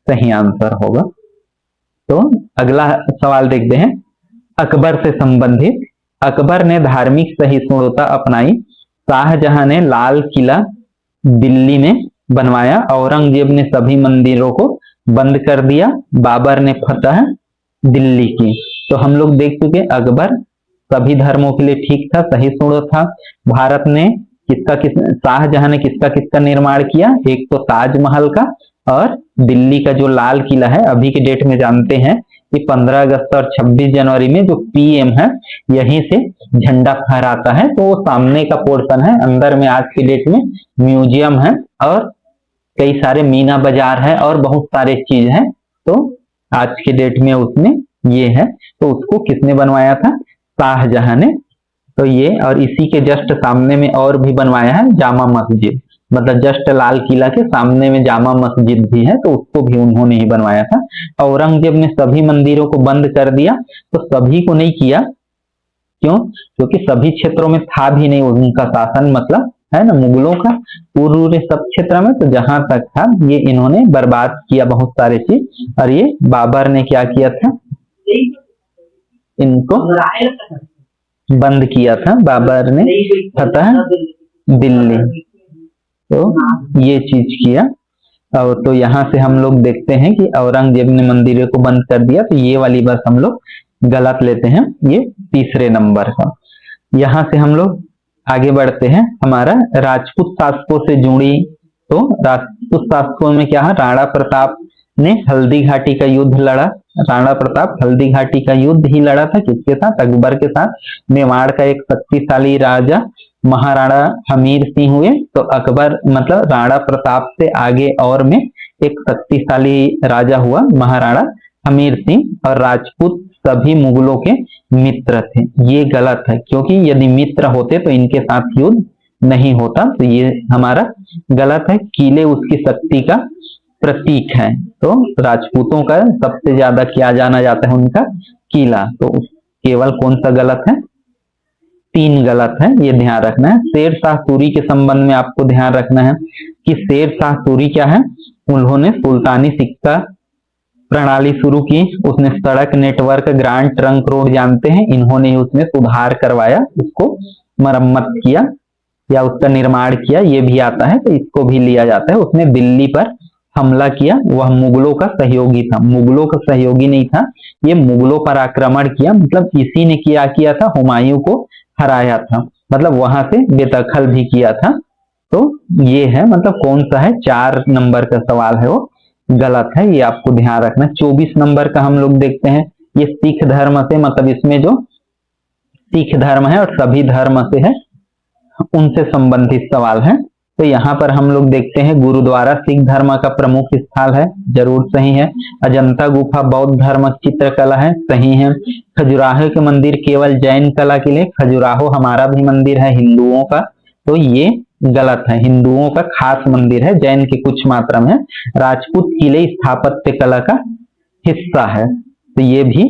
सही आंसर होगा। तो अगला सवाल देखते हैं अकबर से संबंधित। अकबर ने धार्मिक सहिष्णुता अपनाई। शाहजहां ने लाल किला दिल्ली में बनवाया। औरंगजेब ने सभी मंदिरों को बंद कर दिया। बाबर ने फतह दिल्ली की। तो हम लोग देख चुके अकबर सभी धर्मों के लिए ठीक था, सहिष्णु था। भारत ने शाहजहां ने किसका निर्माण किया? एक तो ताजमहल का, और दिल्ली का जो लाल किला है अभी के डेट में जानते हैं कि 15 अगस्त और 26 जनवरी में जो PM है यहीं से झंडा फहराता है। तो वो सामने का पोर्शन है, अंदर में आज के डेट में म्यूजियम है और कई सारे मीना बाजार है और बहुत सारे चीज है। तो आज के डेट में उसमें ये है। तो उसको किसने बनवाया था? शाहजहां ने तो ये, और इसी के जस्ट सामने में और भी बनवाया है जामा मस्जिद, मतलब जस्ट लाल किला के सामने में जामा मस्जिद भी है, तो उसको भी उन्होंने ही बनवाया था। औरंगजेब ने सभी मंदिरों को बंद कर दिया, तो सभी को नहीं किया, क्यों? क्योंकि सभी क्षेत्रों में था भी नहीं उनका शासन, मतलब है ना मुगलों का पूरे सब क्षेत्र में, तो जहां तक था ये इन्होंने बर्बाद किया बहुत सारे चीज। और ये बाबर ने क्या किया था, इनको बंद किया था बाबर ने, फतह दिल्ली, तो ये चीज किया। और तो यहाँ से हम लोग देखते हैं कि औरंगजेब ने मंदिरों को बंद कर दिया, तो ये वाली बस हम लोग गलत लेते हैं, ये तीसरे नंबर का। यहाँ से हम लोग आगे बढ़ते हैं, हमारा राजपूत शासकों से जुड़ी, तो राजपूत शासकों में क्या है, राणा प्रताप ने हल्दी घाटी का युद्ध लड़ा। राणा प्रताप हल्दी घाटी का युद्ध ही लड़ा था, किसके साथ? अकबर के साथ। मेवाड़ का एक शक्तिशाली राजा महाराणा हमीर सिंह हुए, तो अकबर मतलब राणा प्रताप से आगे और में एक शक्तिशाली राजा हुआ महाराणा हमीर सिंह, और राजपूत सभी मुगलों के मित्र थे। ये गलत है, क्योंकि यदि मित्र होते तो इनके साथ युद्ध नहीं होता, तो ये हमारा गलत है। किले उसकी शक्ति का प्रतीक है, तो राजपूतों का सबसे ज्यादा क्या जाना जाता है, उनका किला, तो केवल कौन सा गलत है? 3 गलत है, ये ध्यान रखना है। शेर शाह सूरी के संबंध में आपको ध्यान रखना है कि शेर शाह सूरी क्या है, उन्होंने सुल्तानी सिक्का प्रणाली शुरू की, उसने सड़क नेटवर्क ग्रांड ट्रंक रोड जानते हैं, इन्होंने उसमें सुधार करवाया, उसको मरम्मत किया या उसका निर्माण किया, ये भी आता है, तो इसको भी लिया जाता है। उसने दिल्ली पर हमला किया, वह मुगलों का सहयोगी था, मुगलों का सहयोगी नहीं था, ये मुगलों पर आक्रमण किया, मतलब इसी ने किया था, हुमायूं को हराया था, मतलब वहां से बेदखल भी किया था। तो ये है, मतलब कौन सा है, 4 नंबर का सवाल है वो गलत है, ये आपको ध्यान रखना। 24 नंबर का हम लोग देखते हैं, ये सिख धर्म से, मतलब इसमें जो सिख धर्म है और सभी धर्म से है, उनसे संबंधित सवाल है। तो यहाँ पर हम लोग देखते हैं गुरुद्वारा सिख धर्म का प्रमुख स्थल है, जरूर सही है। अजंता गुफा बौद्ध धर्म चित्रकला है, सही है। खजुराहो के मंदिर केवल जैन कला के लिए, खजुराहो हमारा भी मंदिर है हिंदुओं का, तो ये गलत है, हिंदुओं का खास मंदिर है, जैन की कुछ मात्रा में। राजपूत किले स्थापत्य कला का हिस्सा है, तो ये भी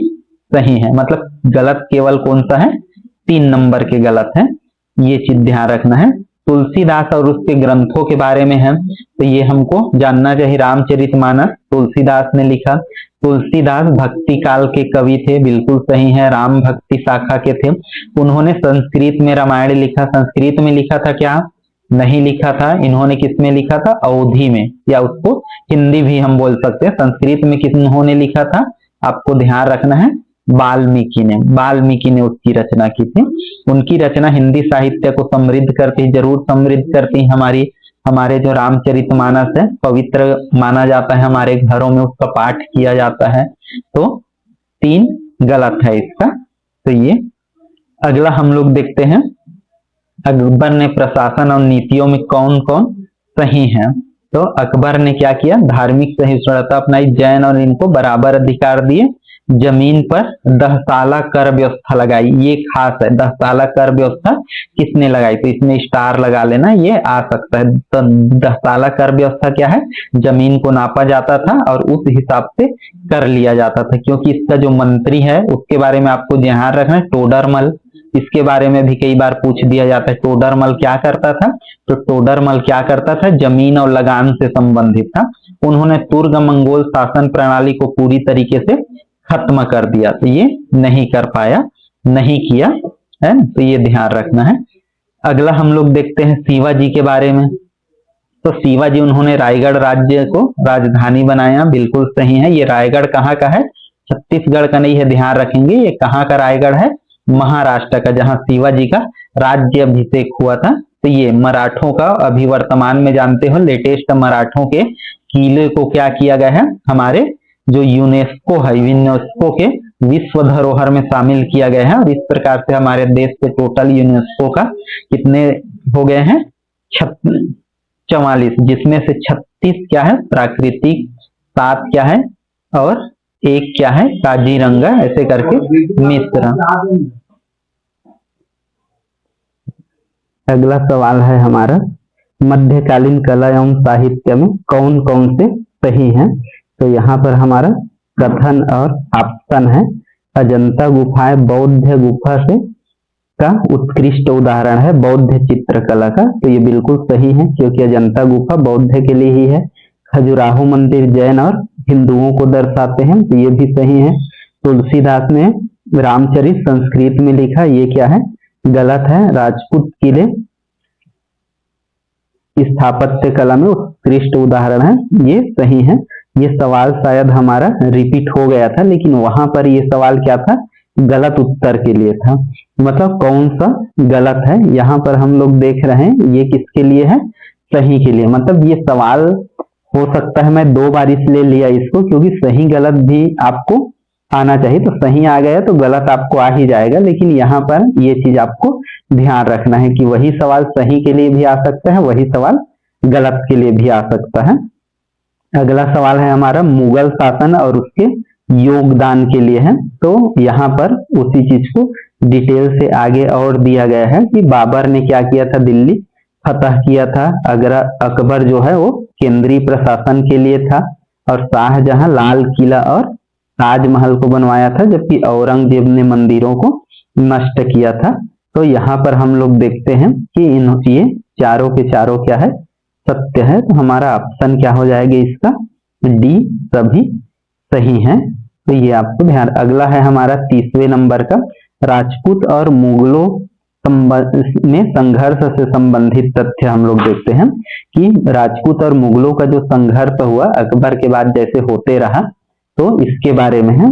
सही है, मतलब गलत केवल कौन सा है, 3 नंबर के गलत है, ये चीज ध्यान रखना है। तुलसीदास और उसके ग्रंथों के बारे में है, तो ये हमको जानना चाहिए। रामचरितमानस तुलसीदास ने लिखा, तुलसीदास भक्ति काल के कवि थे, बिल्कुल सही है, राम भक्ति शाखा के थे। उन्होंने संस्कृत में रामायण लिखा, संस्कृत में लिखा था क्या? नहीं लिखा था, इन्होंने किस में लिखा था? अवधी में, या उसको हिंदी भी हम बोल सकते हैं। संस्कृत में किन्होंने लिखा था, आपको ध्यान रखना है, वाल्मीकि ने उसकी रचना की थी। उनकी रचना हिंदी साहित्य को समृद्ध करती, जरूर समृद्ध करती। हमारे जो रामचरितमानस है पवित्र माना जाता है, हमारे घरों में उसका पाठ किया जाता है, तो 3 गलत है इसका। तो ये अगला हम लोग देखते हैं, अकबर ने प्रशासन और नीतियों में कौन कौन सही है। तो अकबर ने क्या किया, धार्मिक सहिष्णुता अपनाई, जैन और इनको बराबर अधिकार दिए, जमीन पर 10 साला कर व्यवस्था लगाई, ये खास है, 10 साला कर व्यवस्था किसने लगाई, तो इसमें स्टार लगा लेना, ये आ सकता है। तो 10 साला कर व्यवस्था क्या है, जमीन को नापा जाता था और उस हिसाब से कर लिया जाता था, क्योंकि इसका जो मंत्री है उसके बारे में आपको ध्यान रखना है, टोडरमल, इसके बारे में भी कई बार पूछ दिया जाता है। टोडरमल क्या करता था, तो टोडरमल क्या करता था, जमीन और लगान से संबंधित था। उन्होंने तुर्क मंगोल शासन प्रणाली को पूरी तरीके से खत्म कर दिया, तो ये नहीं कर पाया, नहीं किया है, तो ये ध्यान रखना है। अगला हम लोग देखते हैं शिवाजी के बारे में। तो शिवाजी उन्होंने रायगढ़ राज्य को राजधानी बनाया, बिल्कुल सही है। ये रायगढ़ कहाँ का है, छत्तीसगढ़ का नहीं है, ध्यान रखेंगे। ये कहाँ का रायगढ़ है, महाराष्ट्र का, जहां शिवाजी का राज्य अभिषेक हुआ था। तो ये मराठों का, अभी वर्तमान में जानते हो लेटेस्ट मराठों के किले को क्या किया गया है, हमारे जो यूनेस्को है, यूनेस्को के विश्व धरोहर में शामिल किया गया है। और इस प्रकार से हमारे देश के टोटल यूनेस्को का कितने हो गए हैं, 44, जिसमें से 36 क्या है प्राकृतिक, 7 क्या है और 1 क्या है काजीरंगा, ऐसे करके मिश्र। अगला सवाल है हमारा, मध्यकालीन कला एवं साहित्य में कौन कौन से सही हैं? तो यहाँ पर हमारा कथन और ऑप्शन है, अजंता गुफाएं बौद्ध गुफा से का उत्कृष्ट उदाहरण है बौद्ध चित्रकला का, तो ये बिल्कुल सही है क्योंकि अजंता गुफा बौद्ध के लिए ही है। खजुराहो मंदिर जैन और हिंदुओं को दर्शाते हैं, तो ये भी सही है। तुलसीदास ने रामचरित संस्कृत में लिखा, ये क्या है? गलत है। राजपूत किले स्थापत्य कला में उत्कृष्ट उदाहरण है, ये सही है। ये सवाल शायद हमारा रिपीट हो गया था, लेकिन वहां पर ये सवाल क्या था? गलत उत्तर के लिए था। मतलब कौन सा गलत है, यहाँ पर हम लोग देख रहे हैं ये किसके लिए है? सही के लिए। मतलब ये सवाल हो सकता है मैं 2 बार इसलिए लिया इसको क्योंकि सही गलत भी आपको आना चाहिए, तो सही आ गया तो गलत आपको आ ही जाएगा, लेकिन यहाँ पर ये चीज आपको ध्यान रखना है कि वही सवाल सही के लिए भी आ सकता है, वही सवाल गलत के लिए भी आ सकता है। अगला सवाल है हमारा, मुगल शासन और उसके योगदान के लिए है। तो यहाँ पर उसी चीज को डिटेल से आगे और दिया गया है कि बाबर ने क्या किया था? दिल्ली फतह किया था। अकबर जो है वो केंद्रीय प्रशासन के लिए था, और शाहजहां लाल किला और ताजमहल को बनवाया था, जबकि औरंगजेब ने मंदिरों को नष्ट किया था। तो यहाँ पर हम लोग देखते हैं कि ये चारों के चारों क्या है? सत्य है। तो हमारा ऑप्शन क्या हो जाएगा इसका? डी, सभी सही है। तो ये आपको ध्यान। अगला है हमारा 30वें नंबर का, राजपूत और मुगलों में संघर्ष से संबंधित तथ्य हम लोग देखते हैं कि राजपूत और मुगलों का जो संघर्ष हुआ अकबर के बाद जैसे होते रहा, तो इसके बारे में है।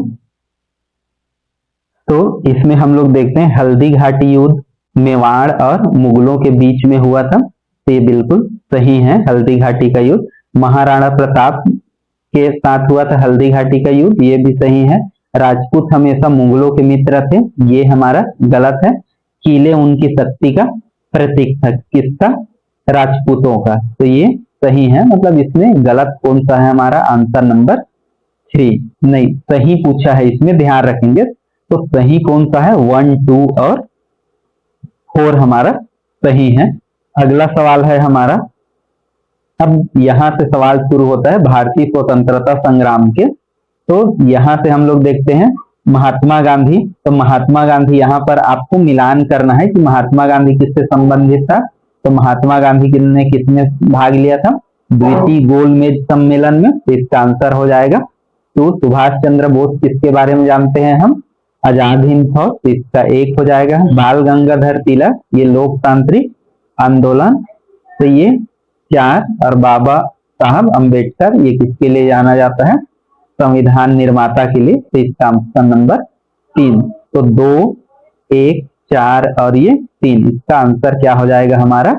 तो इसमें हम लोग देखते हैं हल्दी घाटी युद्ध मेवाड़ और मुगलों के बीच में हुआ था, तो ये बिल्कुल सही है। हल्दी घाटी का युद्ध महाराणा प्रताप के साथ हुआ था, हल्दी घाटी का युद्ध, ये भी सही है। राजपूत हमेशा मुगलों के मित्र थे, ये हमारा गलत है। किले उनकी शक्ति का प्रतीक था, किसका? राजपूतों का, तो ये सही है। मतलब इसमें गलत कौन सा है? हमारा आंसर नंबर 3 नहीं, सही पूछा है इसमें, ध्यान रखेंगे। तो सही कौन सा है? 1, 2 और 4 हमारा सही है। अगला सवाल है हमारा, अब यहां से सवाल शुरू होता है भारतीय स्वतंत्रता संग्राम के। तो यहां से हम लोग देखते हैं महात्मा गांधी। तो महात्मा गांधी, यहाँ पर आपको मिलान करना है कि महात्मा गांधी किससे संबंधित था। तो महात्मा गांधी ने किसमें भाग लिया था? द्वितीय गोलमेज सम्मेलन में, तो इसका आंसर हो जाएगा। तो सुभाष चंद्र बोस किसके बारे में जानते हैं हम? आजाद हिंद फौज, तो इसका 1 हो जाएगा। बाल गंगाधर तिलक, ये लोकतांत्रिक आंदोलन, तो ये 4। और बाबा साहब अम्बेडकर, ये किसके लिए जाना जाता है? संविधान निर्माता के लिए, तो इसका ऑप्शन नंबर 3। तो 2, 1, 4 और ये 3, इसका आंसर क्या हो जाएगा? हमारा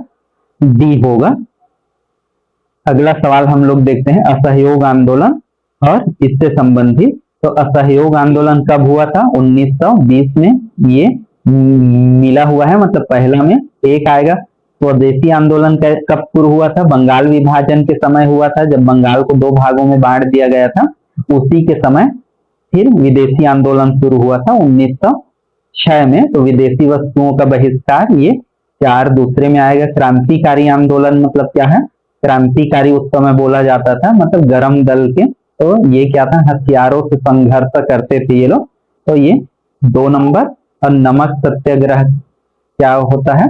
डी होगा। अगला सवाल हम लोग देखते हैं असहयोग आंदोलन और इससे संबंधित। तो असहयोग आंदोलन कब हुआ था? 1920 में। ये मिला हुआ है, मतलब पहला में 1 आएगा। स्वदेशी आंदोलन कब शुरू हुआ था? बंगाल विभाजन के समय हुआ था, जब बंगाल को 2 भागों में बांट दिया गया था, उसी के समय। फिर विदेशी आंदोलन शुरू हुआ था 1906 में, तो विदेशी वस्तुओं का बहिष्कार, ये 4 दूसरे में आएगा। क्रांतिकारी आंदोलन मतलब क्या है? क्रांतिकारी उस समय बोला जाता था, मतलब गरम दल के, तो ये क्या था? हथियारों से संघर्ष करते थे ये लोग, तो ये 2 नंबर। और नमक सत्याग्रह क्या होता है?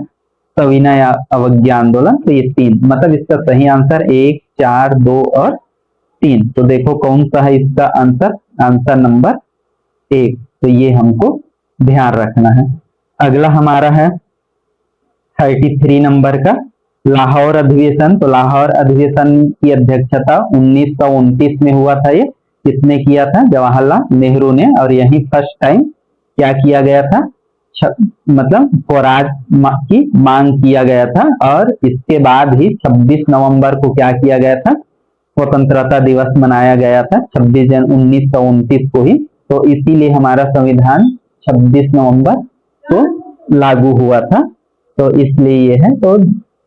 सविनय अवज्ञा आंदोलन, तो ये 3। मतलब इसका सही आंसर 1, 4, 2 और 3। तो देखो कौन सा है इसका आंसर? Answer number 1। तो ये हमको ध्यान रखना है। अगला हमारा है 33 नंबर का, लाहौर अधिवेशन। तो लाहौर अधिवेशन की अध्यक्षता 1929 में हुआ था। ये किसने किया था? जवाहरलाल नेहरू ने। और यही फर्स्ट टाइम क्या किया गया था? मतलब स्वराज की मांग किया गया था। और इसके बाद ही 26 नवंबर को क्या किया गया था? स्वतंत्रता दिवस मनाया गया था, 26 जनवरी 1929 को ही। तो इसीलिए हमारा संविधान 26 नवंबर को लागू हुआ था, तो इसलिए ये है। तो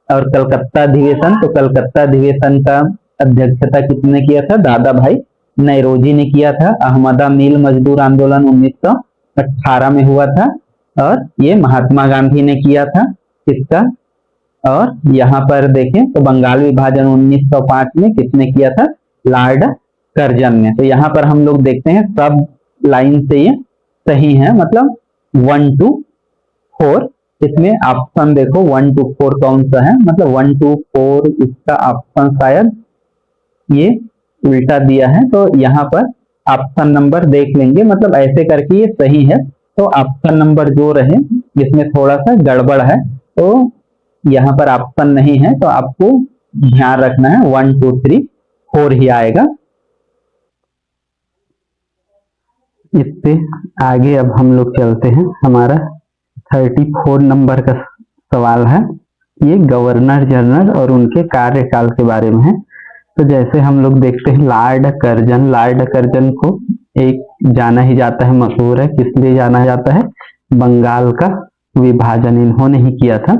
और कलकत्ता अधिवेशन, तो कलकत्ता अधिवेशन का अध्यक्षता किसने किया था? दादा भाई नौरोजी ने किया था। अहमदा मिल मजदूर आंदोलन 1918 में हुआ था, और ये महात्मा गांधी ने किया था। इसका और यहाँ पर देखें तो बंगाल विभाजन 1905 में किसने किया था? लॉर्ड कर्जन ने। तो यहाँ पर हम लोग देखते हैं सब लाइन से ये सही है, मतलब 1 to 4। इसमें ऑप्शन देखो 1 to 4 कौन सा है, मतलब 1 to 4 इसका ऑप्शन शायद ये उल्टा दिया है, तो यहाँ पर ऑप्शन नंबर देख लेंगे, मतलब ऐसे करके ये सही है। तो ऑप्शन नंबर जो रहे जिसमें थोड़ा सा गड़बड़ है तो यहाँ पर ऑप्शन नहीं है, तो आपको ध्यान रखना है 1 2 3 4 ही आएगा। इससे आगे अब हम लोग चलते हैं, हमारा 34 नंबर का सवाल है। ये गवर्नर जनरल और उनके कार्यकाल के बारे में है। तो जैसे हम लोग देखते हैं लॉर्ड कर्जन को एक जाना ही जाता है, मशहूर है, किस लिए जाना जाता है? बंगाल का विभाजन इन्होंने ही किया था।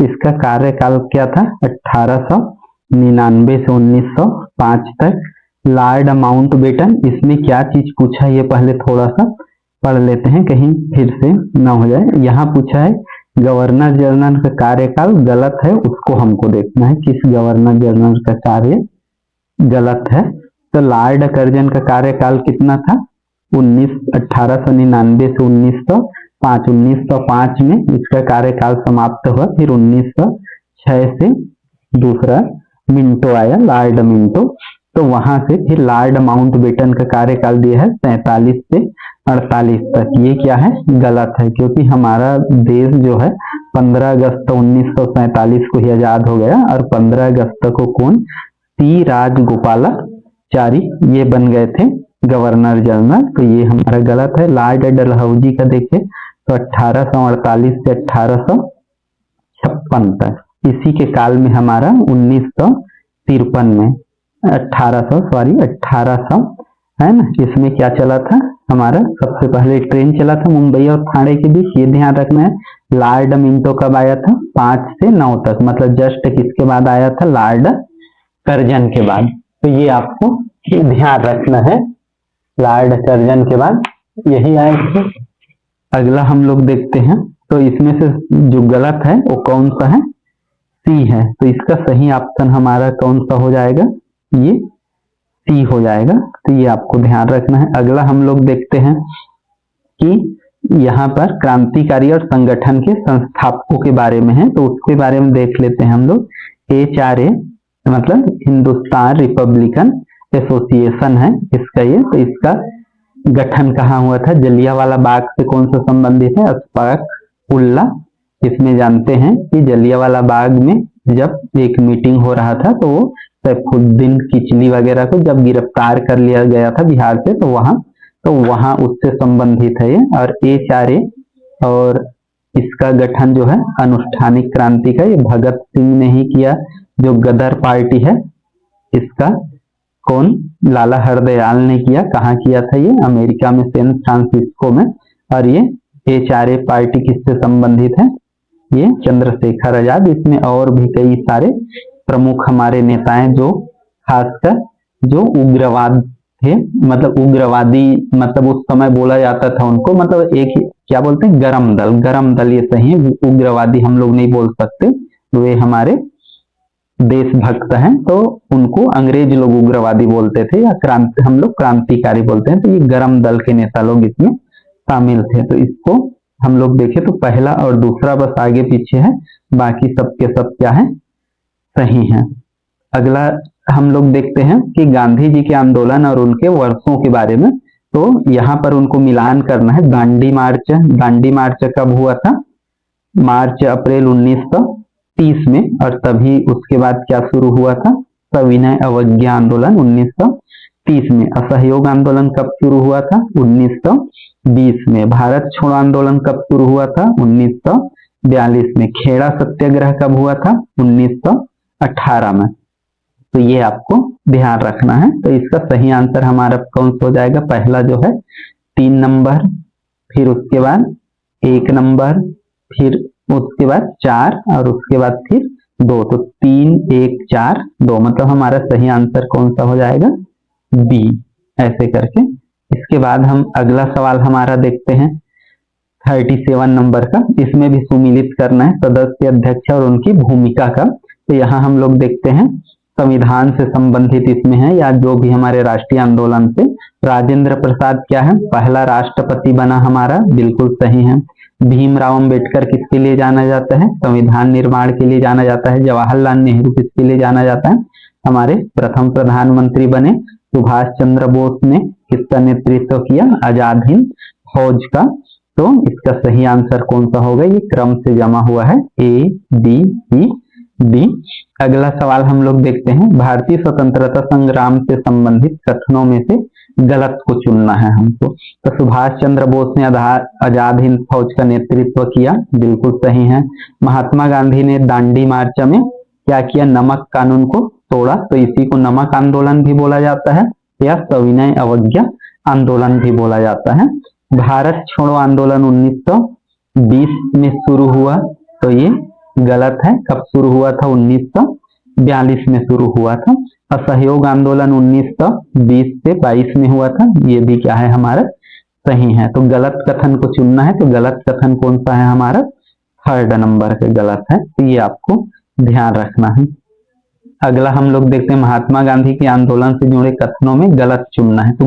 इसका कार्यकाल क्या था? 1899 से 1905 तक। लॉर्ड माउंटबेटन, इसमें क्या चीज पूछा है ये पहले थोड़ा सा पढ़ लेते हैं, कहीं फिर से ना हो जाए। यहाँ पूछा है गवर्नर जनरल का कार्यकाल गलत है, उसको हमको देखना है किस गवर्नर जनरल का कार्य गलत है। तो लॉर्ड कर्जन का कार्यकाल कितना था? 1899 से 1905। 1905 में इसका कार्यकाल समाप्त हुआ, फिर 1906 से दूसरा मिंटो आया, लॉर्ड मिंटो। तो वहां से फिर लॉर्ड माउंटबेटन का कार्यकाल दिया है 47 से 48 तक। ये क्या है? गलत है, क्योंकि हमारा देश जो है 15 अगस्त 1947 को ही आजाद हो गया, और 15 अगस्त को कौन? सी राजगोपालाचारी ये बन गए थे गवर्नर जनरल। तो ये हमारा गलत है। लॉर्ड डलहौजी का देखें तो 1848 से 1856 तक, इसी के काल में हमारा 1953 में 1800 है ना, इसमें क्या चला था? हमारा सबसे पहले ट्रेन चला था मुंबई और ठाणे के बीच, ये ध्यान रखना है। लॉर्ड मिंटो कब आया था? 5 से 9 तक, मतलब जस्ट किसके बाद आया था? लॉर्ड कर्जन के बाद। तो ये आपको ध्यान रखना है, लॉर्ड कर्जन के बाद यही आया था। अगला हम लोग देखते हैं, तो इसमें से जो गलत है वो कौन सा है? सी है। तो इसका सही ऑप्शन हमारा कौन सा हो जाएगा? ये सी हो जाएगा। तो ये आपको ध्यान रखना है। अगला हम लोग देखते हैं कि यहाँ पर क्रांतिकारी और संगठन के संस्थापकों के बारे में है, तो उसके बारे में देख लेते हैं हम लोग। HRA मतलब हिंदुस्तान रिपब्लिकन एसोसिएशन है इसका ये। तो इसका गठन कहाँ हुआ था? जलियांवाला बाग से कौन सा संबंधित है? अशफाक उल्लाह। इसमें जानते हैं कि जलियांवाला बाग में जब एक मीटिंग हो रहा था, तो वो सैफुद्दीन किचली वगैरह को जब गिरफ्तार कर लिया गया था बिहार से, तो वहां उससे संबंधित है ये। और HRA और इसका गठन जो है अनुष्ठानिक क्रांति का, ये भगत सिंह ने ही किया। जो गदर पार्टी है इसका कौन? लाला हरदयाल ने किया। कहाँ किया था ये? अमेरिका में, सैन फ्रांसिस्को में। और ये HRA पार्टी किससे संबंधित है? ये चंद्रशेखर आजाद। इसमें और भी कई सारे प्रमुख हमारे नेता हैं, जो खासकर जो उग्रवाद थे, मतलब उग्रवादी, मतलब उस समय बोला जाता था उनको, मतलब एक क्या बोलते हैं? गरम दल ये सही है, उग्रवादी हम लोग नहीं बोल सकते, वे हमारे देशभक्त हैं, तो उनको अंग्रेज लोग उग्रवादी बोलते थे, या हम लोग क्रांतिकारी बोलते हैं। तो ये गरम दल के नेता लोग इसमें शामिल थे। तो इसको हम लोग देखें तो पहला और दूसरा बस आगे पीछे है, बाकी सब के सब क्या है? सही है। अगला हम लोग देखते हैं कि गांधी जी के आंदोलन और उनके वर्षों के बारे में। तो यहाँ पर उनको मिलान करना है। दांडी मार्च कब हुआ था? मार्च अप्रैल 1930 में। और तभी उसके बाद क्या शुरू हुआ था? सविनय अवज्ञा आंदोलन 1930 में। असहयोग आंदोलन कब शुरू हुआ था? 1920 में। भारत छोड़ो आंदोलन कब शुरू हुआ था? 1942 में। खेड़ा सत्याग्रह कब हुआ था? 1918 में। तो ये आपको ध्यान रखना है। तो इसका सही आंसर हमारा कौन सा हो जाएगा? पहला जो है 3 नंबर, फिर उसके बाद 1 नंबर, फिर उसके बाद 4, और उसके बाद फिर 2। तो 3 1 4 2, मतलब हमारा सही आंसर कौन सा हो जाएगा? बी। ऐसे करके इसके बाद हम अगला सवाल हमारा देखते हैं। 37 नंबर का, इसमें भी सुमिलित करना है सदस्य, अध्यक्ष और उनकी भूमिका का। तो यहाँ हम लोग देखते हैं संविधान से संबंधित इसमें है, या जो भी हमारे राष्ट्रीय आंदोलन से राजेंद्र प्रसाद क्या है, पहला राष्ट्रपति बना हमारा, बिल्कुल सही है। भीमराव अंबेडकर किसके लिए जाना जाता है, संविधान निर्माण के लिए जाना जाता है। जवाहरलाल नेहरू किसके लिए जाना जाता है, हमारे प्रथम प्रधानमंत्री बने। सुभाष चंद्र बोस ने किसका नेतृत्व किया, आजाद हिंद फौज का। तो इसका सही आंसर कौन सा होगा, ये क्रम से जमा हुआ है, ए बी सी डी। अगला सवाल हम लोग देखते हैं, भारतीय स्वतंत्रता संग्राम से संबंधित कथनों में से गलत को चुनना है हमको। तो सुभाष चंद्र बोस ने आजाद हिंद फौज का नेतृत्व किया, बिल्कुल सही है। महात्मा गांधी ने दांडी मार्च में क्या किया, नमक कानून को तोड़ा, तो इसी को नमक आंदोलन भी बोला जाता है, या सविनय अवज्ञा आंदोलन भी बोला जाता है। भारत छोड़ो आंदोलन 1920 में शुरू हुआ, तो ये गलत है। कब शुरू हुआ था, 1942 में शुरू हुआ था। असहयोग आंदोलन 1920 से 22 में हुआ था, ये भी क्या है हमारा सही है। तो गलत कथन को चुनना है, तो गलत कथन कौन सा है हमारा, 3rd नंबर पे गलत है, तो ये आपको ध्यान रखना है। अगला हम लोग देखते हैं, महात्मा गांधी के आंदोलन से जुड़े कथनों में गलत चुनना है। तो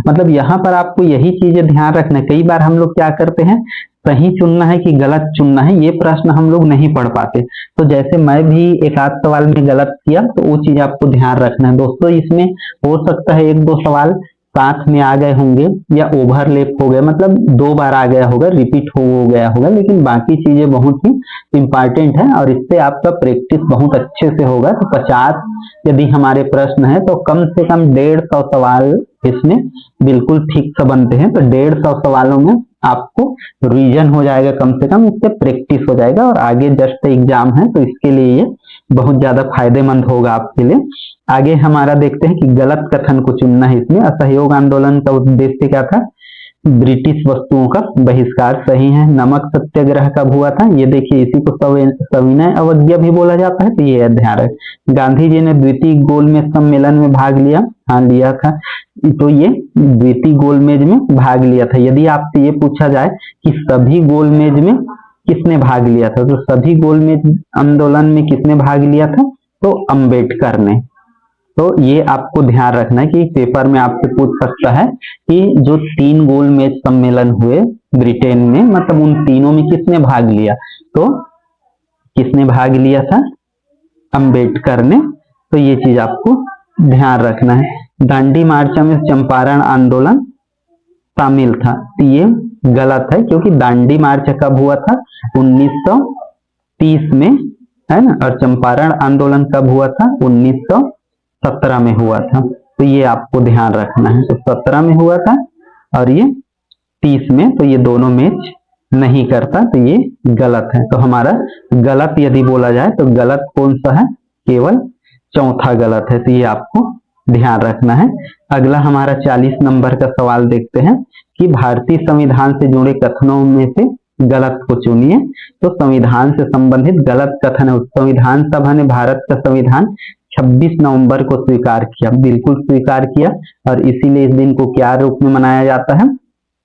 मतलब यहाँ पर आपको यही चीजें ध्यान रखना है। कई बार हम लोग क्या करते हैं, सही चुनना है कि गलत चुनना है, ये प्रश्न हम लोग नहीं पढ़ पाते। तो जैसे मैं भी एक आध सवाल में गलत किया, तो वो चीज आपको ध्यान रखना है दोस्तों। इसमें हो सकता है 1-2 सवाल साथ में आ गए होंगे, या ओवरलैप हो गए, मतलब 2 बार आ गया होगा, रिपीट हो गया होगा, लेकिन बाकी चीजें बहुत ही इंपॉर्टेंट है और इससे आपका प्रैक्टिस बहुत अच्छे से होगा। तो 50 यदि हमारे प्रश्न है, तो कम से कम 150 सवाल इसमें बिल्कुल ठीक से बनते हैं। तो 150 सवालों में आपको रिवीजन हो जाएगा, कम से कम इससे प्रैक्टिस हो जाएगा, और आगे जस्ट एग्जाम है, तो इसके लिए ये बहुत ज्यादा फायदेमंद होगा आपके लिए। आगे हमारा देखते हैं कि गलत कथन को चुनना है इसमें। असहयोग आंदोलन का उद्देश्य क्या था, ब्रिटिश वस्तुओं का बहिष्कार, सही है। नमक सत्याग्रह कब हुआ था, ये देखिए, इसी को सविनय अवज्ञा भी बोला जाता है, तो ये ध्यान रखें। गांधी जी ने द्वितीय गोलमेज सम्मेलन में भाग लिया, हाँ लिया था, तो ये द्वितीय गोलमेज में भाग लिया था। यदि आपसे ये पूछा जाए कि सभी गोलमेज में किसने भाग लिया था, तो सभी गोलमेज आंदोलन में किसने भाग लिया था, तो अंबेडकर ने। तो ये आपको ध्यान रखना है कि पेपर में आपसे पूछ सकता है कि जो 3 गोलमेज सम्मेलन हुए ब्रिटेन में, मतलब उन तीनों में किसने भाग लिया, तो किसने भाग लिया था, अंबेडकर ने। तो ये चीज आपको ध्यान रखना है। दांडी मार्च में चंपारण आंदोलन शामिल था, तो ये गलत है, क्योंकि दांडी मार्च कब हुआ था, 1930 में, है ना, और चंपारण आंदोलन कब हुआ था, 1917 में हुआ था। तो ये आपको ध्यान रखना है। तो 17 में हुआ था और ये 30 में, तो ये दोनों मैच नहीं करता, तो ये गलत है। तो हमारा गलत यदि बोला जाए तो गलत कौन सा है, केवल चौथा गलत है, तो ये आपको ध्यान रखना है। अगला हमारा 40 नंबर का सवाल देखते हैं कि भारतीय संविधान से जुड़े कथनों में से गलत को चुनिए। तो संविधान से संबंधित गलत कथन है, संविधान सभा ने भारत का संविधान 26 नवंबर को स्वीकार किया, बिल्कुल स्वीकार किया, और इसीलिए इस दिन को क्या रूप में मनाया जाता है,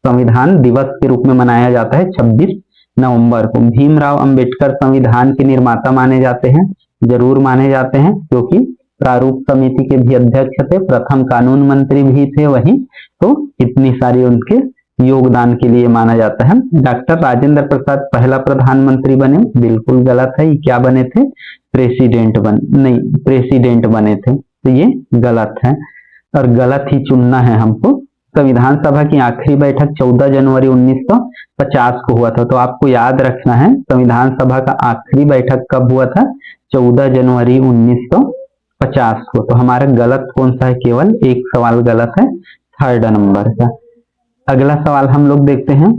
संविधान दिवस के रूप में मनाया जाता है 26 नवंबर को। भीमराव अंबेडकर संविधान के निर्माता माने जाते हैं, जरूर माने जाते हैं, क्योंकि प्रारूप समिति के भी अध्यक्ष थे, प्रथम कानून मंत्री भी थे वही, तो इतनी सारी उनके योगदान के लिए माना जाता है। डॉक्टर राजेंद्र प्रसाद पहला प्रधानमंत्री बने, बिल्कुल गलत है, ये क्या बने थे, प्रेसिडेंट बने थे, तो ये गलत है और गलत ही चुनना है हमको। संविधान सभा की आखिरी बैठक 14 जनवरी 1950 को हुआ था, तो आपको याद रखना है संविधान सभा का आखिरी बैठक कब हुआ था, 14 जनवरी 1950 को। तो हमारा गलत कौन सा है, केवल एक सवाल गलत है, 3rd नंबर का। अगला सवाल हम लोग देखते हैं,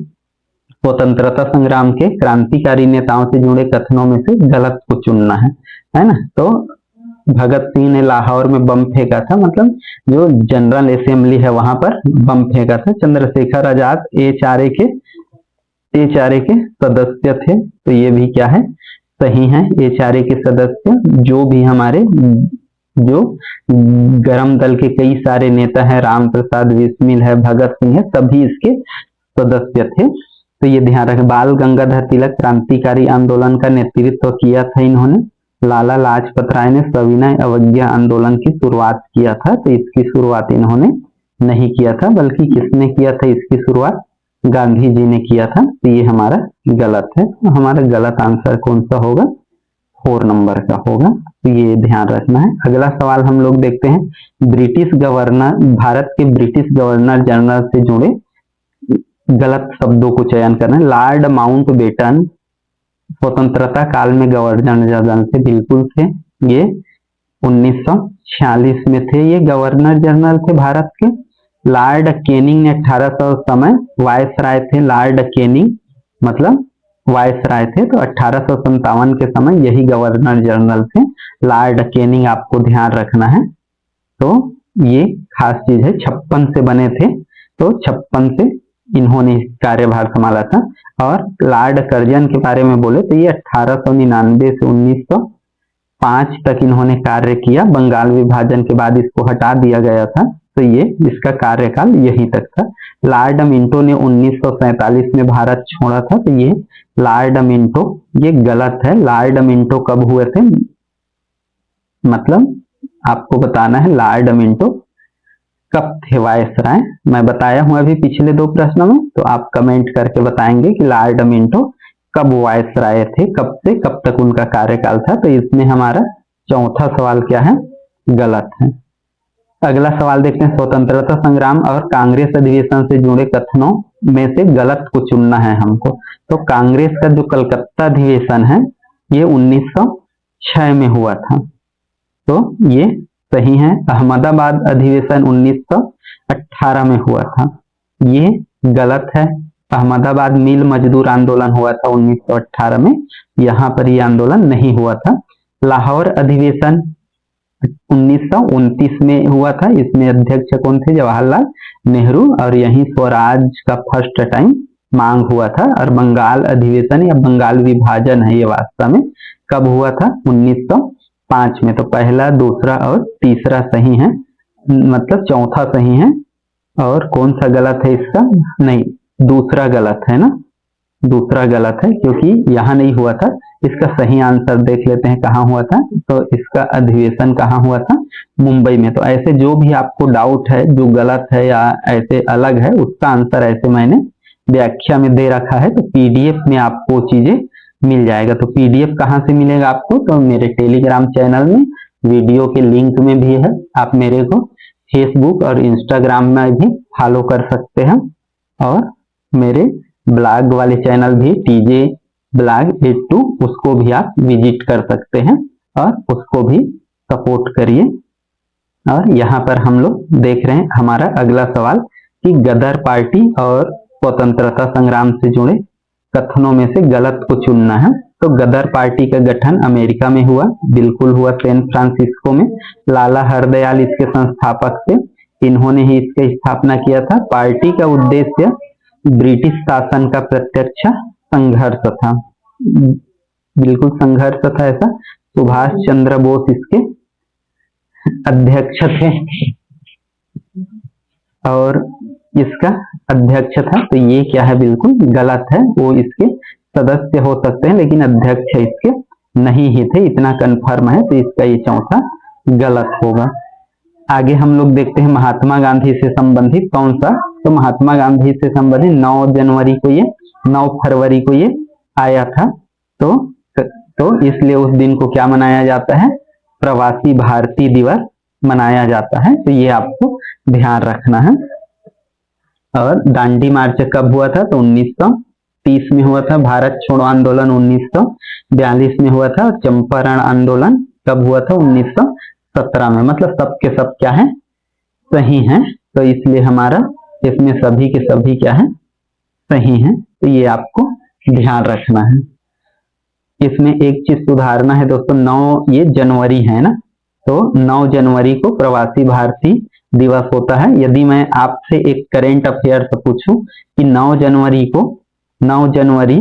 स्वतंत्रता संग्राम के क्रांतिकारी नेताओं से जुड़े कथनों में से गलत को चुनना है ना। तो भगत सिंह ने लाहौर में बम फेंका था, मतलब जो जनरल असेंबली है वहां पर बम फेंका था। चंद्रशेखर आजाद HRA के सदस्य थे, तो ये भी क्या है, सही है। HRA के सदस्य जो भी हमारे जो गरम दल के कई सारे नेता हैं, राम प्रसाद बिस्मिल है, भगत सिंह है, सभी इसके सदस्य थे। तो ये ध्यान रखें। बाल गंगाधर तिलक क्रांतिकारी आंदोलन का नेतृत्व किया था इन्होंने। लाला लाजपत राय ने सविनय अवज्ञा आंदोलन की शुरुआत किया था, तो इसकी शुरुआत इन्होंने नहीं किया था, बल्कि किसने किया था इसकी शुरुआत? गांधी जी ने किया था। तो ये हमारा गलत है। तो हमारा गलत आंसर कौन सा होगा? 4 नंबर का होगा। तो ये ध्यान रखना है। अगला सवाल हम लोग देखते हैं। ब्रिटिश गवर्नर, भारत के ब्रिटिश गवर्नर जनरल से जुड़े गलत शब्दों को चयन करना है। लॉर्ड माउंटबेटन स्वतंत्रता काल में गवर्नर जनरल थे, बिल्कुल थे। ये 1946 में थे, ये गवर्नर जनरल थे भारत के। लॉर्ड कैनिंग ने 1800 समय वायसराय थे। लॉर्ड कैनिंग मतलब वायसराय थे, तो 1857 के समय यही गवर्नर जनरल थे। लॉर्ड कैनिंग आपको ध्यान रखना है। तो ये खास चीज है। 56 से बने थे, तो 56 से इन्होंने कार्यभार संभाला था। और लॉर्ड कर्जन के बारे में बोले तो ये 1899 से 1905 तक इन्होंने कार्य किया। बंगाल विभाजन के बाद इसको हटा दिया गया था, तो ये इसका कार्यकाल यहीं तक था। लॉर्ड मिंटो ने 1947 में भारत छोड़ा था, तो ये लॉर्ड मिंटो, ये गलत है। लॉर्ड मिंटो कब हुए थे? मतलब आपको बताना है लॉर्ड मिंटो कब थे वायसराय। मैं बताया हूं अभी पिछले 2 प्रश्नों में, तो आप कमेंट करके बताएंगे कि लॉर्ड मिंटो कब वायसराय थे, कब से कब तक उनका कार्यकाल था। तो इसमें हमारा चौथा सवाल क्या है? गलत है। अगला सवाल देखते हैं। स्वतंत्रता संग्राम और कांग्रेस अधिवेशन से जुड़े कथनों में से गलत को चुनना है हमको। तो कांग्रेस का जो कलकत्ता अधिवेशन है ये 1906 में हुआ था, तो ये सही है। अहमदाबाद अधिवेशन 1918 में हुआ था, ये गलत है। अहमदाबाद मिल मजदूर आंदोलन हुआ था 1918 में, यहाँ पर ये आंदोलन नहीं हुआ था। लाहौर अधिवेशन 1929 में हुआ था, इसमें अध्यक्ष कौन थे? जवाहरलाल नेहरू, और यही स्वराज का फर्स्ट टाइम मांग हुआ था। और बंगाल अधिवेशन या बंगाल विभाजन है ये वास्तव में कब हुआ था? 1905 में। तो पहला, दूसरा और तीसरा सही है, मतलब चौथा सही है। और कौन सा गलत है इसका? नहीं, दूसरा गलत है ना, दूसरा गलत है, क्योंकि यहाँ नहीं हुआ था। इसका सही आंसर देख लेते हैं कहाँ हुआ था। तो इसका अधिवेशन कहाँ हुआ था? मुंबई में। तो ऐसे जो भी आपको डाउट है जो गलत है या ऐसे अलग है, उसका आंसर ऐसे मैंने व्याख्या में दे रखा है। तो पीडीएफ में आपको चीजें मिल जाएगा। तो पीडीएफ कहाँ से मिलेगा आपको? तो मेरे टेलीग्राम चैनल में वीडियो के लिंक में भी है। आप मेरे को फेसबुक और इंस्टाग्राम में भी फॉलो कर सकते हैं, और मेरे ब्लॉग वाले चैनल भी टीजे ब्लॉग 82, उसको भी आप विजिट कर सकते हैं और उसको भी सपोर्ट करिए। और यहाँ पर हम लोग देख रहे हैं हमारा अगला सवाल कि गदर पार्टी और स्वतंत्रता संग्राम से जुड़े कथनों में से गलत को चुनना है। तो गदर पार्टी का गठन अमेरिका में हुआ, बिल्कुल हुआ, सैन फ्रांसिस्को में। लाला हरदयाल इसके संस्थापक थे, इन्होंने ही इसकी स्थापना किया था। पार्टी का उद्देश्य ब्रिटिश शासन का प्रत्यक्ष संघर्ष था, बिल्कुल संघर्ष था ऐसा। सुभाष चंद्र बोस इसके अध्यक्ष थे और इसका अध्यक्ष था। तो ये क्या है? बिल्कुल गलत है। वो इसके सदस्य हो सकते हैं लेकिन अध्यक्ष इसके नहीं ही थे, इतना कंफर्म है। तो इसका ये चौथा गलत होगा। आगे हम लोग देखते हैं महात्मा गांधी से संबंधित कौन सा। तो महात्मा गांधी से संबंधित 9 जनवरी को ये 9 फरवरी को ये आया था। तो इसलिए उस दिन को क्या मनाया जाता है? प्रवासी भारतीय दिवस मनाया जाता है। तो ये आपको ध्यान रखना है। और दांडी मार्च कब हुआ था? तो 1930 में हुआ था। भारत छोड़ो आंदोलन 1942 में हुआ था। और चंपारण आंदोलन कब हुआ था? 1917 में। मतलब सब के सब क्या है? सही है। तो इसलिए हमारा इसमें सभी के सभी क्या है? सही है। तो ये आपको ध्यान रखना है। इसमें एक चीज सुधारना है दोस्तों, 9 ये जनवरी है ना, तो 9 जनवरी को प्रवासी भारतीय दिवस होता है। यदि मैं आपसे एक करेंट अफेयर पूछूं कि 9 जनवरी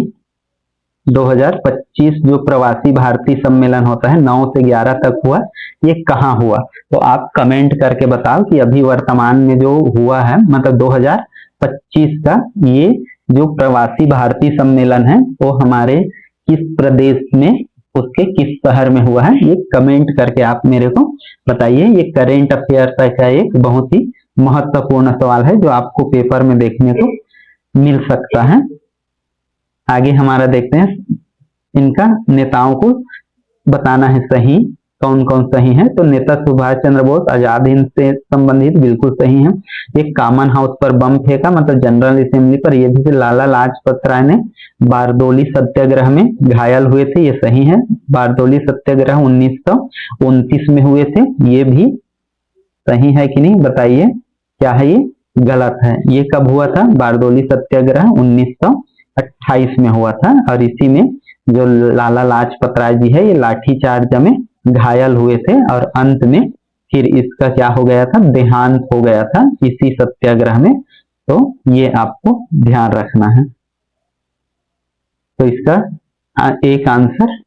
2025 जो प्रवासी भारतीय सम्मेलन होता है 9 से 11 तक हुआ, ये कहाँ हुआ? तो आप कमेंट करके बताओ कि अभी वर्तमान में जो हुआ है मतलब 2025 का, ये जो प्रवासी भारतीय सम्मेलन है वो हमारे किस प्रदेश में, उसके किस शहर में हुआ है, ये कमेंट करके आप मेरे को बताइए। ये करेंट अफेयर का एक बहुत ही महत्वपूर्ण सवाल है जो आपको पेपर में देखने को मिल सकता है। आगे हमारा देखते हैं, इनका नेताओं को बताना है सही, कौन कौन सही है। तो नेता सुभाष चंद्र बोस आजाद हिंद से संबंधित बिल्कुल सही है। एक कॉमन हाउस पर बम फेंका, मतलब जनरल असेंबली पर, ये भी लाला लाजपत राय ने बारदोली सत्याग्रह में घायल हुए थे, ये सही है। बारदोली सत्याग्रह 1929 में हुए थे, ये भी सही है कि नहीं बताइए। क्या है ये? गलत है। ये कब हुआ था? बारदोली सत्याग्रह 1928 में हुआ था, और इसी में जो लाला लाजपत राय जी है ये लाठीचार्ज में घायल हुए थे, और अंत में फिर इसका क्या हो गया था? देहांत हो गया था इसी सत्याग्रह में। तो ये आपको ध्यान रखना है। तो इसका एक आंसर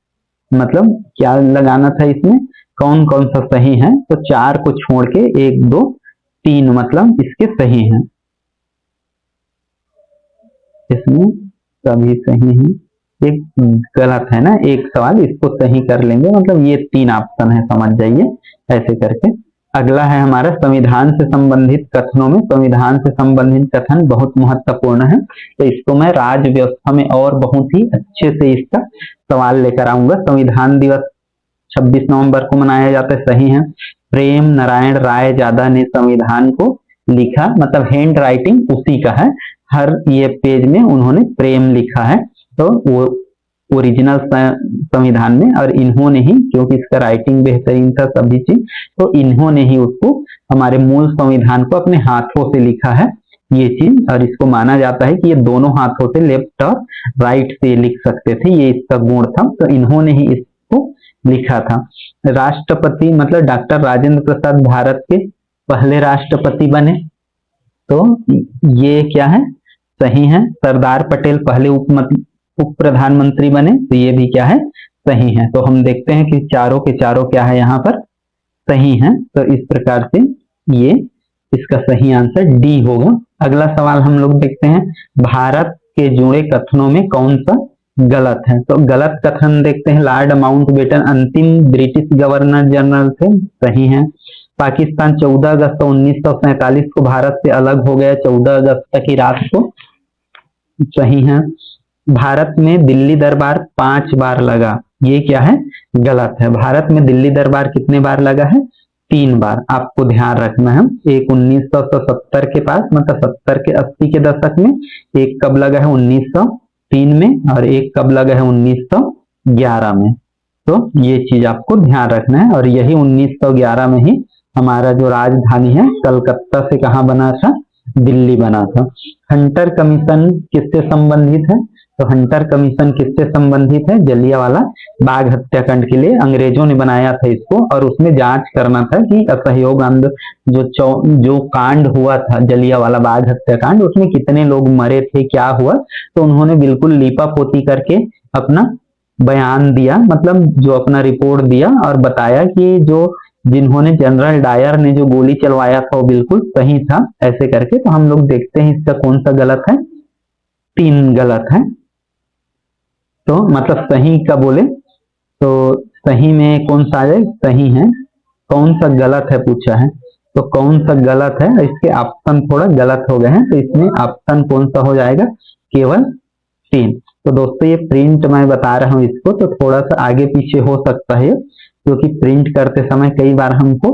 मतलब क्या लगाना था इसमें, कौन कौन सा सही है? तो 4 को छोड़ के 1 2 3 मतलब इसके सही हैं, इसमें सभी सही हैं। एक गलत है ना, एक सवाल, इसको सही कर लेंगे, मतलब ये 3 ऑप्शन है, समझ जाइए ऐसे करके। अगला है हमारा संविधान से संबंधित कथनों में। संविधान से संबंधित कथन बहुत महत्वपूर्ण है, तो इसको मैं राज्य व्यवस्था में और बहुत ही अच्छे से इसका सवाल लेकर आऊंगा। संविधान दिवस 26 नवंबर को मनाया जाता है, सही है। प्रेम नारायण रायजादा ने संविधान को लिखा, मतलब हैंड राइटिंग उसी का है, हर ये पेज में उन्होंने प्रेम लिखा है, तो वो ओरिजिनल संविधान में, और इन्होंने ही, क्योंकि इसका राइटिंग बेहतरीन था सभी चीज, तो इन्होंने ही उसको हमारे मूल संविधान को अपने हाथों से लिखा है ये चीज। और इसको माना जाता है कि ये दोनों हाथों से, लेफ्ट और राइट से लिख सकते थे, ये इसका गुण था, तो इन्होंने ही इसको लिखा था। राष्ट्रपति मतलब डॉक्टर राजेंद्र प्रसाद भारत के पहले राष्ट्रपति बने, तो ये क्या है? सही है। सरदार पटेल पहले उप प्रधानमंत्री बने, तो ये भी क्या है? सही है। तो हम देखते हैं कि चारों के चारों क्या है यहाँ पर? सही है। तो इस प्रकार से ये इसका सही आंसर डी होगा। अगला सवाल हम लोग देखते हैं, भारत के जुड़े कथनों में कौन सा गलत है? तो गलत कथन देखते हैं, लॉर्ड माउंटबेटन अंतिम ब्रिटिश गवर्नर जनरल थे, सही है। पाकिस्तान 14 अगस्त 1947 को भारत से अलग हो गया, 14 अगस्त की रात को, सही है। भारत में दिल्ली दरबार 5 बार लगा, ये क्या है? गलत है। भारत में दिल्ली दरबार कितने बार लगा है? 3 बार, आपको ध्यान रखना है। एक 1970 के पास, मतलब 70 के 80 के दशक में, एक कब लगा है? 1903 में, और एक कब लगा है? 1911 में। तो ये चीज आपको ध्यान रखना है। और यही 1911 में ही हमारा जो राजधानी है कलकत्ता से कहाँ बना था? दिल्ली बना था। हंटर कमीशन किससे संबंधित है? तो हंटर कमीशन किससे संबंधित है? जलियांवाला बाग हत्याकांड के लिए अंग्रेजों ने बनाया था इसको, और उसमें जांच करना था कि असहयोग आंदोलन जो कांड हुआ था जलियांवाला बाग हत्याकांड, उसमें कितने लोग मरे थे, क्या हुआ। तो उन्होंने बिल्कुल लीपापोती करके अपना बयान दिया, मतलब जो अपना रिपोर्ट दिया, और बताया कि जो जिन्होंने जनरल डायर ने जो गोली चलवाया था वो बिल्कुल सही था, ऐसे करके। तो हम लोग देखते हैं इसका कौन सा गलत है? 3 गलत है। तो मतलब सही का बोले तो सही में कौन सा है? सही है। कौन सा गलत है पूछा है, तो कौन सा गलत है? इसके ऑप्शन थोड़ा गलत हो गए हैं, तो इसमें ऑप्शन कौन सा हो जाएगा? केवल 3। तो दोस्तों ये प्रिंट मैं बता रहा हूं इसको, तो थोड़ा सा आगे पीछे हो सकता है, क्योंकि प्रिंट करते समय कई बार हमको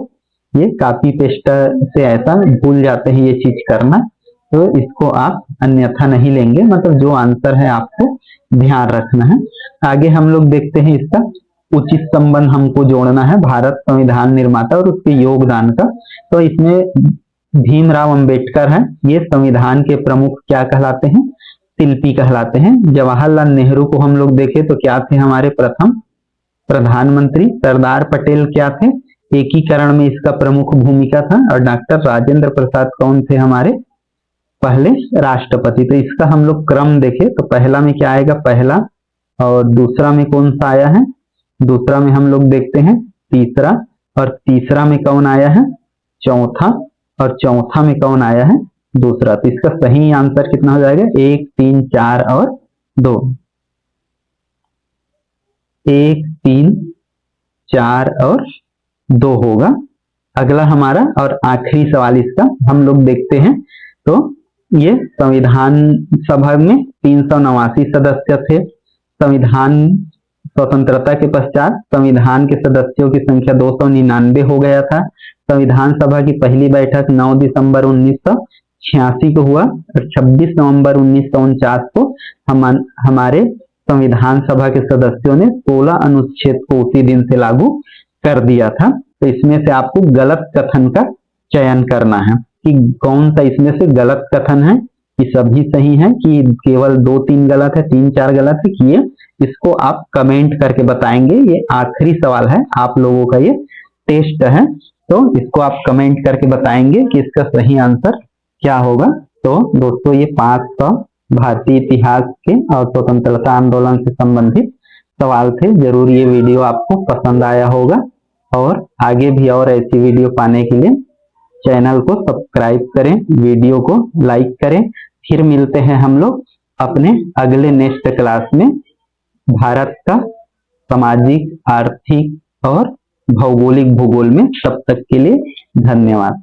ये कॉपी पेस्ट से ऐसा भूल जाते हैं ये चीज करना, तो इसको आप अन्यथा नहीं लेंगे, मतलब जो आंसर है आपको ध्यान रखना है। आगे हम लोग देखते हैं इसका उचित संबंध हमको जोड़ना है भारत संविधान निर्माता और उसके योगदान का। तो इसमें भीमराव अंबेडकर है, ये संविधान के प्रमुख क्या कहलाते हैं? शिल्पी कहलाते हैं। जवाहरलाल नेहरू को हम लोग देखें तो क्या थे? हमारे प्रथम प्रधानमंत्री। सरदार पटेल क्या थे? एकीकरण में इसका प्रमुख भूमिका था। और डॉक्टर राजेंद्र प्रसाद कौन थे? हमारे पहले राष्ट्रपति। तो इसका हम लोग क्रम देखें तो पहला में क्या आएगा? पहला। और दूसरा में कौन सा आया है? दूसरा में हम लोग देखते हैं तीसरा। और तीसरा में कौन आया है? चौथा। और चौथा में कौन आया है? दूसरा। तो इसका सही आंसर कितना हो जाएगा? 1, 3, 4 और 2। 1, 3, 4 और 2 होगा अगला हमारा और आखिरी सवाल इसका हम लोग देखते हैं। तो ये संविधान सभा में 389 सदस्य थे। संविधान स्वतंत्रता के पश्चात संविधान के सदस्यों की संख्या 299 हो गया था। संविधान सभा की पहली बैठक 9 दिसंबर 1986 को हुआ और 26 नवंबर 1949 को हमारे संविधान सभा के सदस्यों ने 16 अनुच्छेद को उसी दिन से लागू कर दिया था। तो इसमें से आपको गलत कथन का चयन करना है कि कौन सा इसमें से गलत कथन है, कि सभी सही है, कि केवल 2-3 गलत है, 3-4 गलत है, कि ये इसको आप कमेंट करके बताएंगे। ये आखिरी सवाल है, आप लोगों का ये टेस्ट है, तो इसको आप कमेंट करके बताएंगे कि इसका सही आंसर क्या होगा। तो दोस्तों ये 500 भारतीय इतिहास के और स्वतंत्रता आंदोलन से संबंधित सवाल थे। जरूर ये वीडियो आपको पसंद आया होगा और आगे भी और ऐसी वीडियो पाने के लिए चैनल को सब्सक्राइब करें, वीडियो को लाइक करें। फिर मिलते हैं हम लोग अपने अगले नेक्स्ट क्लास में भारत का सामाजिक, आर्थिक और भौगोलिक भूगोल में। तब तक के लिए धन्यवाद।